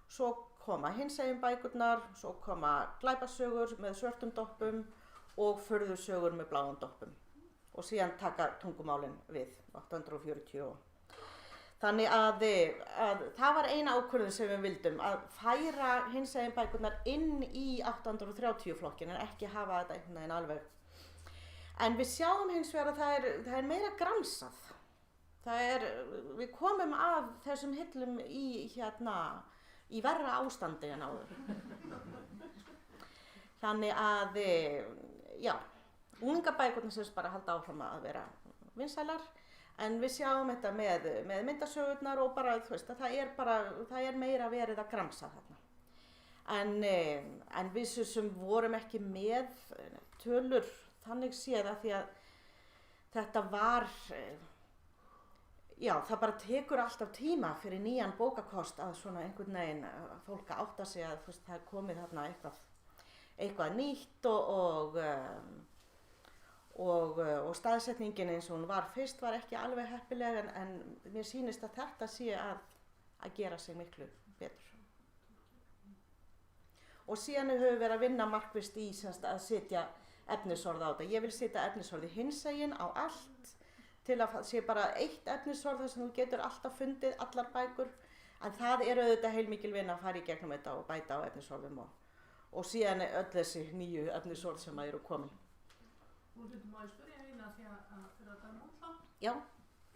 svo koma hinsegin bækurnar, svo koma glæpasögur með svörtum doppum og furðusögur með bláum doppum. Og síðan taka tungumálin við, 840. Þannig að það var eina ákvörðun sem við vildum, að færa hinsegin bækurnar inn í 830 flokkin en ekki hafa þetta einhvern veginn alveg. En við sjáum hins vegar að það er meira gramsað. Við komum af þessum hillum í verra ástandi en áður. Þannig að, já. Unglingabækurnar sem bara halda áfram að vera vinsælar, en við sjáum þetta með myndasögurnar og bara, þú veist, að það er meira verið að gramsa þarna. En við sem vorum ekki með tölur þannig séð að því að þetta var, já, það bara tekur alltaf tíma fyrir nýjan bókakost að svona einhvern veginn fólk átta sig að, þú veist, það er komið þarna eitthvað nýtt og staðsetningin eins og hún var fyrst var ekki alveg heppileg en mér sýnist að þetta sé að gera sig miklu betur. Og síðan höfum við verið að vinna markvisst í að setja efnisorð á þetta. Ég vil setja efnisorði hinsegin á allt til að sé bara eitt efnisorð þar sem þú getur alltaf fundið allar bækur, en það er auðvitað heilmikil vinna að fara í gegnum þetta og bæta á efnisorðum og síðan öll þessi nýju efnisorð sem eru komin. Nú hlutum að ég spyrja eina því að fyrir að það útlán. Já.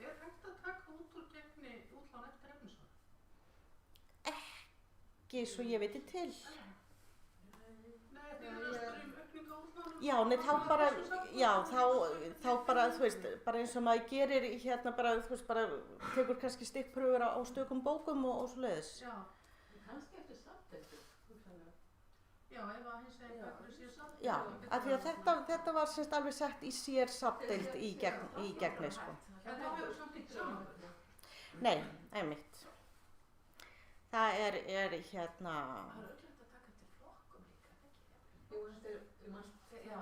Er hægt að taka út úr gegni útlán eftir efnisorð? Ekki svo ég veit til. Nei, þegar ég spyrir aukninga útlánum. Já, þá bara, þú veist, bara eins og maður gerir bara, þú veist, bara tekur kannski stikkpröfur á stökum bókum og svoleiðis. Já. Kannski eftir samfellu, hugsanlega. Já, ef að hinsegin bækur séu samfellu. Já, af því að þetta var alveg sett í sér safndeild í gegni, sko. En þá hefur samt ekki samanbörn. Nei, einmitt. Það er Það er auðvitað að taka eftir flokkum líka, ekki? Jú, þetta er mannst. Já.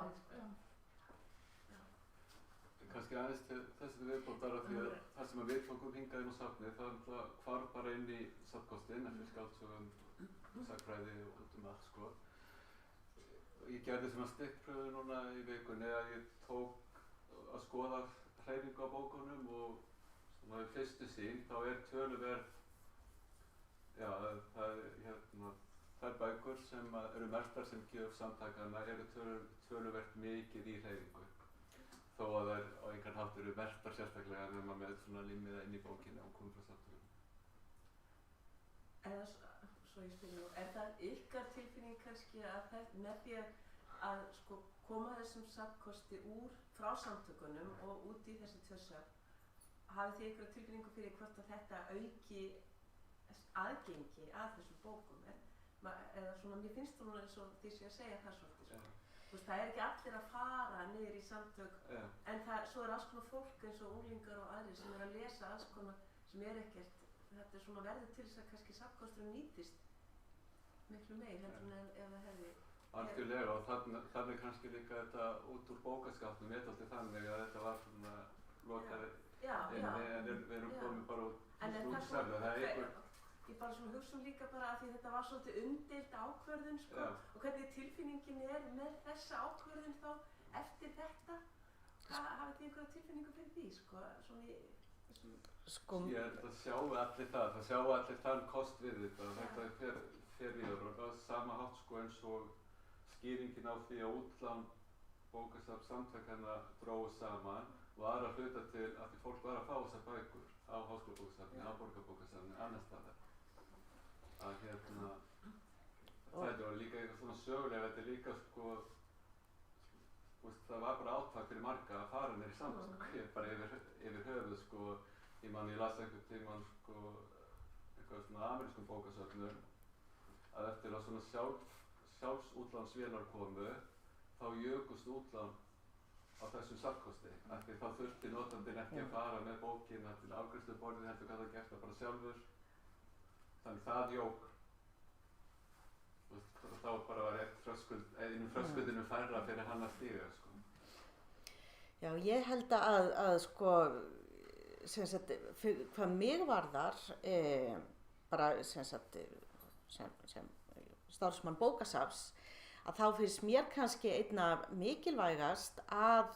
Kannski aðeins til þessi viðbótar af því að það sem við tókum hingað inn á safnið, það hvarf bara inn í safnkostinn eftir skáldsögum, sagnfræði og út allt, sko. Ég gerði svona stikkpröfu núna í vikunni að ég tók að skoða hreyfingu á bókunum og svona í fyrstu sýn þá er töluverð, já, þær bækur sem eru merktar sem gjöf samtakana eru töluvert mikið í hreyfingu. Þó að þær á einhvern hátt eru merktar sérstaklega nema með svona límiða inn í bókinni og komum frá safninu. Er það ykkar tilfinning kannski að með því að sko, koma þessum safnkosti frá samtökunum og út í þessi tvö söfn, hafið þið ykkur tilfinningu fyrir hvort að þetta auki aðgengi að þessum bókum eða svona, mér finnst það eins og því sem ég að segja það svolítið sko. Þú veist, það ekki allir að fara niður í samtök en svo alls konar fólk eins og unglingar og aðrir sem að lesa alls konar sem ekkert, þetta svona verður til þess að kannski safnkosturinn nýtist miklu meir heldur en ef það hefði Algjörlega og þannig kannski líka þetta út úr bókaskápnum alltaf þannig að þetta var svona lokaði inni en við erum komið bara út særlega, það einhver Ég bara svona hugsa líka bara að því þetta var svolítið umdeild ákvörðun sko og hvernig tilfinningin með þessa ákvörðun þá eftir þetta hafið þið einhverja tilfinningu fyrir því sko svona í Sko, ég held að sjáu allir það sjáu allir þann kost við þetta og þetta fer í og á sama hátt sko eins og skýringin á því að útlán bókasafn samtakanna drógu saman var að hluta til að því fólk var að fá þessar bækur á Háskólabókasafni, á Borgarbókasafni, annars staðar að það var líka eitthvað svona sögulega þetta líka sko það var bara átak fyrir marga að fara niður í saman sko, bara yfir höfuð sko ég las einhvern tímann sko eitthvað svona amerískum bókasöfnum að eftir að svona sjálfsútlánsvélar komu þá jökust útlán á þessum safnkosti af því þá þurfti notandinn ekki að fara með bókina til afgreiðsluborðið heldur hvað það gert það bara sjálfur þannig það jók þá bara var einum þröskuldinu færra fyrir hann að stíga sko. Já, ég held að sko sem sagt, hvað mig varðar bara sem sagt sem starfsmann bókasafns að þá finnst mér kannski einna mikilvægast að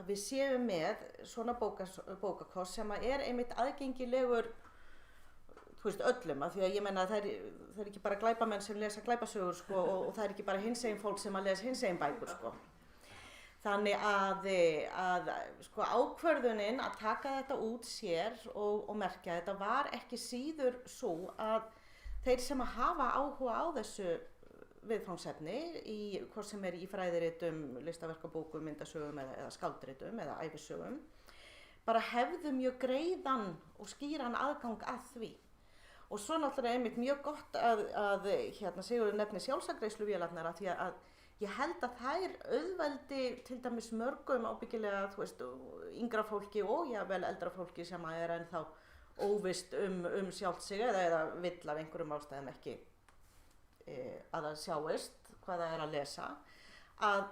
við séum með svona bókakost sem einmitt aðgengilegur þú veist öllum af því að ég menna það er ekki bara glæpamenn sem lesa glæpasögur sko og það er ekki bara hinsegin fólk sem að lesa hinsegin bækur sko. Þannig að sko ákvörðunin að taka þetta út sér og merkja þetta var ekki síður svo að þeir sem að hafa áhuga á þessu viðfangsefni hvort sem í fræðiritum, listaverkabókum, myndasögum eða skáldritum eða ævisögum bara hefðu mjög greiðan og skýran aðgang að því. Og svo náttúrulega einmitt mjög gott að Sigurður nefnir sjálfsafgreiðsluvélarnar af því að ég held að þær auðveldi til dæmis mörgum ábyggilega, þú veist, yngra fólki og jafnvel eldra fólki sem ennþá óvisst sjálft sig eða vill af einhverjum ástæðum ekki að það sjáist hvað það að lesa, að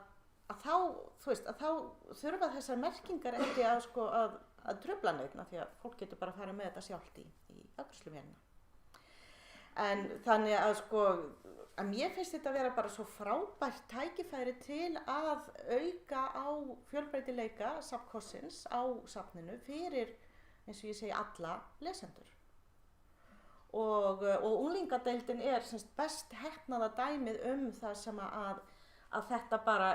þá, þú veist, að þá þurfa þessar merkingar ekki að trufla neitt því að fólk getur bara að fara með þetta sjálft í afgreiðsluvélina. En þannig að sko að mér finnst þetta að vera bara svo frábært tækifæri til að auka á fjölbreytileika safnkostsins á safninu fyrir eins og ég segi alla lesendur. Og unglingadeildin semst best heppnaða dæmið það sem að þetta bara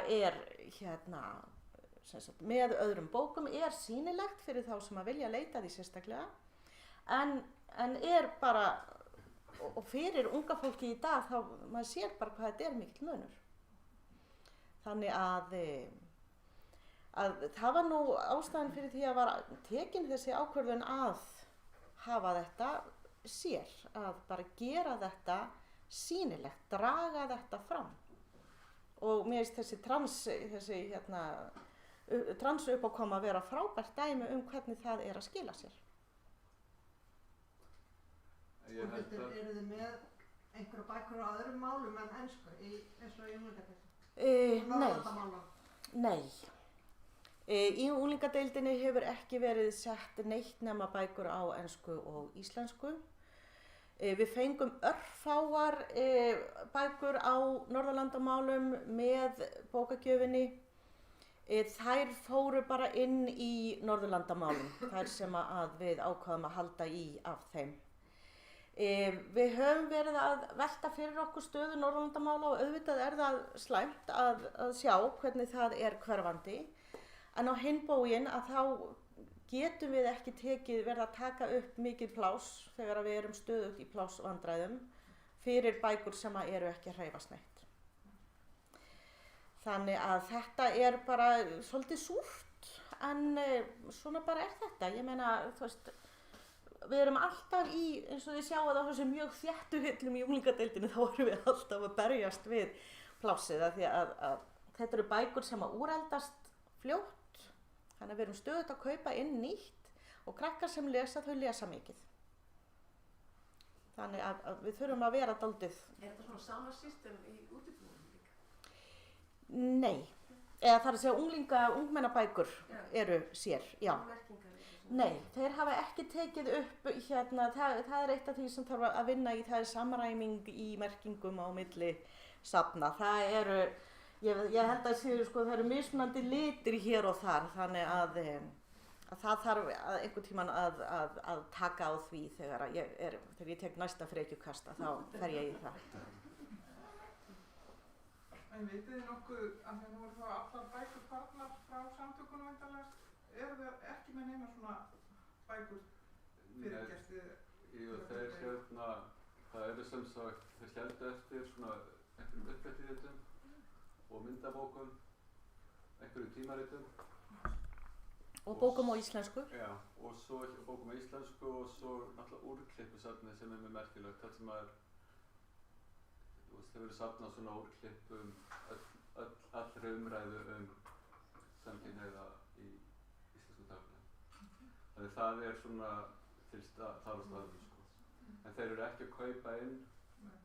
semst með öðrum bókum sýnilegt fyrir þá sem að vilja leita því sérstaklega en bara og fyrir unga fólki í dag þá maður sér bara hvað þetta mikill munur. Þannig að það var nú ástæðan fyrir því að var tekin þessi ákvörðun að hafa þetta sér, að bara gera þetta sýnilegt, draga þetta fram. Og mér finnst þessi transuppákoma að vera frábært dæmi hvernig það að skila sér. Eru þið með einhverja bækur á öðrum málum en ensku eins og í unglingadeildinni? Nei. Í unglingadeildinni hefur ekki verið sett neitt nema bækur á ensku og íslensku. Við fengum örfáar bækur á Norðurlandamálum með bókagjöfinni. Þær fóru bara inn í Norðurlandamálum, þær sem að við ákváðum að halda í af þeim. Við höfum verið að velta fyrir okkur stöðu Norðurlandamála og auðvitað það slæmt að sjá hvernig það hverfandi en á hinn bóginn að þá getum við ekki verið að taka upp mikið pláss þegar við erum stöðugt í plássvandræðum fyrir bækur sem eru ekki að hreyfast neitt. Þannig að þetta bara svolítið súrt en svona bara þetta. Ég meina, þú veist, við erum alltaf eins og þið sjáum á þessum mjög þéttu hillum í unglingadeildinni, þá erum við alltaf að berjast við plássið, af því að þetta eru bækur sem að úreldast fljótt, þannig að við erum stöðugt að kaupa inn nýtt og krakkar sem lesa, þau lesa mikið. Þannig að við þurfum að vera dálítið. Er þetta svona sama system í útibúðum líka? Nei, eða það er að segja ungmennabækur eru sér, já. Nei, þeir hafa ekki tekið upp það er eitt af því sem þarf að vinna í, það er samræming í merkingum á milli safna. Það eru, ég held að séu, sko, það eru mismunandi litir hér og þar, þannig að það þarf einhvern tímann að taka á því þegar ég tek næsta frekjukasta, þá fer ég í það. En vitið þið nokkuð, af því að nú eru þá allar bækur farnar frá samtökunum væntanlega, eru þið ekki með neina svona bækur fyrirgestið? Jú, það eru sem sagt, þeir héldu eftir svona einhverjum upprættíðitum og myndabókum, einhverjum tímaritum. Og bókum á íslensku? Já, og svo bókum á íslensku og svo náttúrulega úrklippusafnið sem er mjög merkilegt, þar sem að þeir verið safnað svona úrklippum allri umræðu samkynhneigða í íslensku tafli. Þannig það er svona til þar á staðnum, sko. En þeir eru ekki að kaupa inn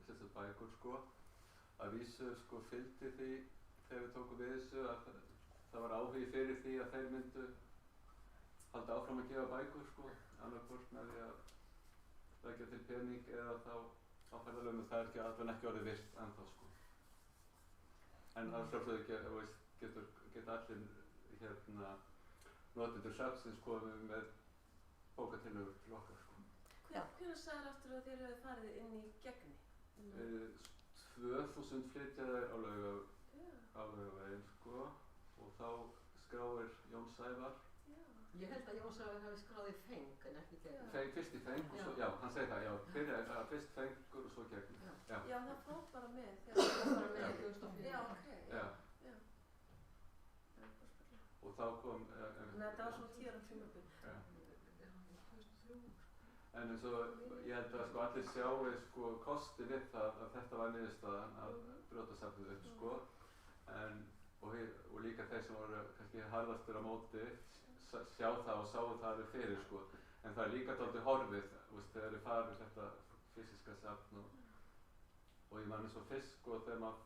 þessar bækur, sko. Að vísu, sko, fylgdi því þegar við tókum við þessu að það var áhugi fyrir því að þeir myndu halda áfram að gefa bækur, sko, annarkvort með því að leggja til pening eða þá áferðalögum, það er ekki orðið virt ennþá, sko. En að sjálfsögðu geta allir notendur safnsins komið með bókatillögur til okkar, sko. Hvenær sagðir aftur að þér hefði farið inn í Gegni? 2000 flytja þeir á Laugaveginn, sko, og þá skráir Jón Sævar. Ég held að Jón Sævar hafi skráðið Feng en ekki Gegni. Fyrst í Feng og svo, já, hann segir það, já, byrjaði fyrst Fengur og svo Gegni. Já, það fór bara með þegar það var með 2004. Já, ok. Já. Og þá kom... Nei, þetta var svona 10 ára tímabil. Já. En eins og ég held að sko allir sjáu sko kosti við það að þetta var niðurstaðan að brjóta safnið upp, sko. Og líka þeir sem voru kannski harðastur á móti sjá það og sáu það alveg fyrir, sko. En það er líka dálítið horfið, þegar þið farið þetta fysiska safn og ég man eins og fyrst, sko, þegar maður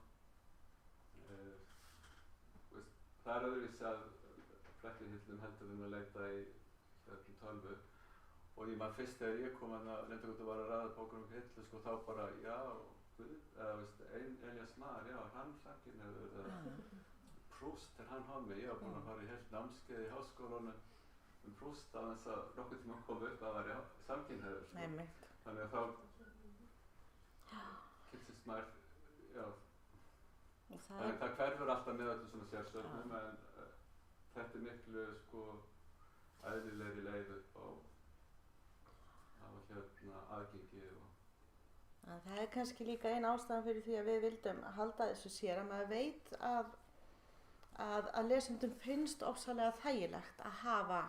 það er öðruvísi að flettihillum heldur en að leita í tölvu. Og ég man fyrst þegar ég kom að reynda út að vara að ræða bókunum upp hillu, sko, þá bara, já, Elías Mar, já, hann samkynhneigður, eða Proust er hann hommi, ég var búinn að fara í heilt námskeið í háskólanum Proust að þess að nokkuð tíma kom upp að vera samkynhneigður, sko. Einmitt. Þannig að þá kynntist maður, já. Þannig það hverfur alltaf með öllu svona sérsögnum, en þetta er miklu, sko, eðlilegri leið upp á aðgengi og... Það er kannski líka ein ástæðan fyrir því að við vildum halda þessu sér, að maður veit að lesendum finnst ofsalega þægilegt að hafa,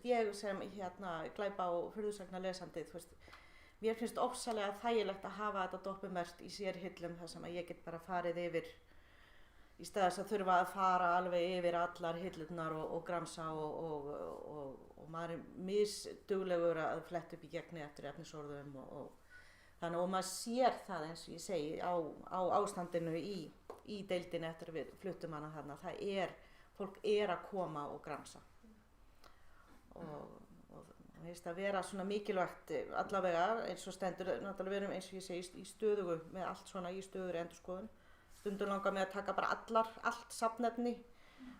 ég sem glæpa og furðusagna lesandi, mér finnst ofsalega þægilegt að hafa þetta doppumert í sérhillum þar sem að ég get bara farið yfir í staðis að þurfa að fara alveg yfir allar hillurnar og gramsa og maður er misduglegur að fletta upp í gegni eftir efnisorðum þannig og maður sér það eins og ég segi á ástandinu í deildinni eftir að við fluttum hana þarna, fólk er að koma og gramsa og veist að vera svona mikilvægt allavega eins og stendur, náttúrulega við erum eins og ég segi í stöðugu með allt svona í stöðugri endurskoðun. Stundum langar mig að taka bara allt safnefni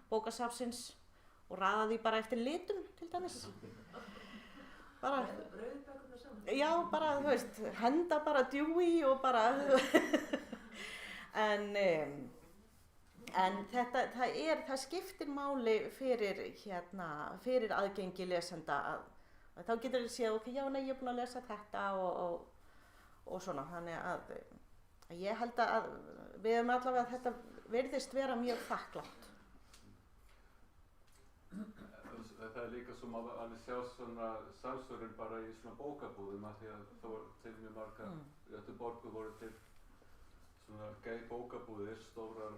bókasafnsins og raða því bara eftir litum til dæmis. Bara, já, bara, þú veist, henda bara Dewey og bara, en það skiptir máli fyrir aðgengi lesenda að þá getur þið séð, ok, já, nei, ég er búin að lesa þetta og svona, þannig að ég held að við erum allavega að þetta virðist vera mjög þakklátt. það líka svo að sjá svona samsvörun bara í svona bókabúðum af því að það voru til mjög margar í öllu borgu voru til svona gay bókabúðir, stórar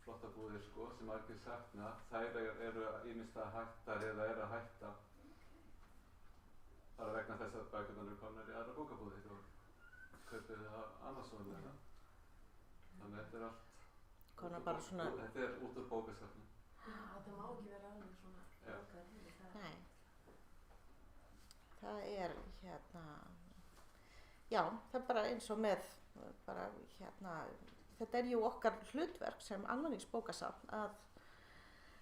flottar búðir sko sem margir sakna. Þær eru ýmist að hætta eða eru að hætta bara vegna þess að bækurnar eru komnar í aðra bókabúðir og kaupið það Amazon eða. Þannig að þetta er allt þetta er út úr bókasafni. Þetta má ekki vera alveg svona lokað inni það. Nei. Það er já, það er bara eins og með bara þetta er jú okkar hlutverk sem almenningsbókasafn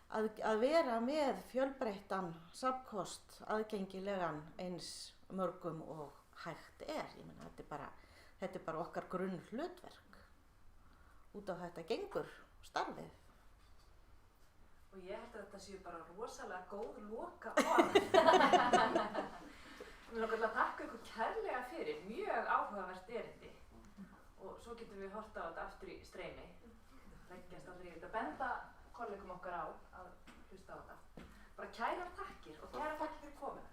að vera með fjölbreyttan safnkost aðgengilegan eins mörgum og hægt er. Ég meina, þetta er bara okkar grunn hlutverk. Út af þetta gengur starfið. Og ég held að þetta séu bara rosalega góð loka orð. Mér langar að þakka ykkur kærlega fyrir, mjög áhugavert erindi. Og svo getum við horft á þetta aftur í streymi. Leggjast allir í þetta, benda kollegum okkar á að hlusta á þetta. Bara kærar takkir og kærar takkir fyrir komin.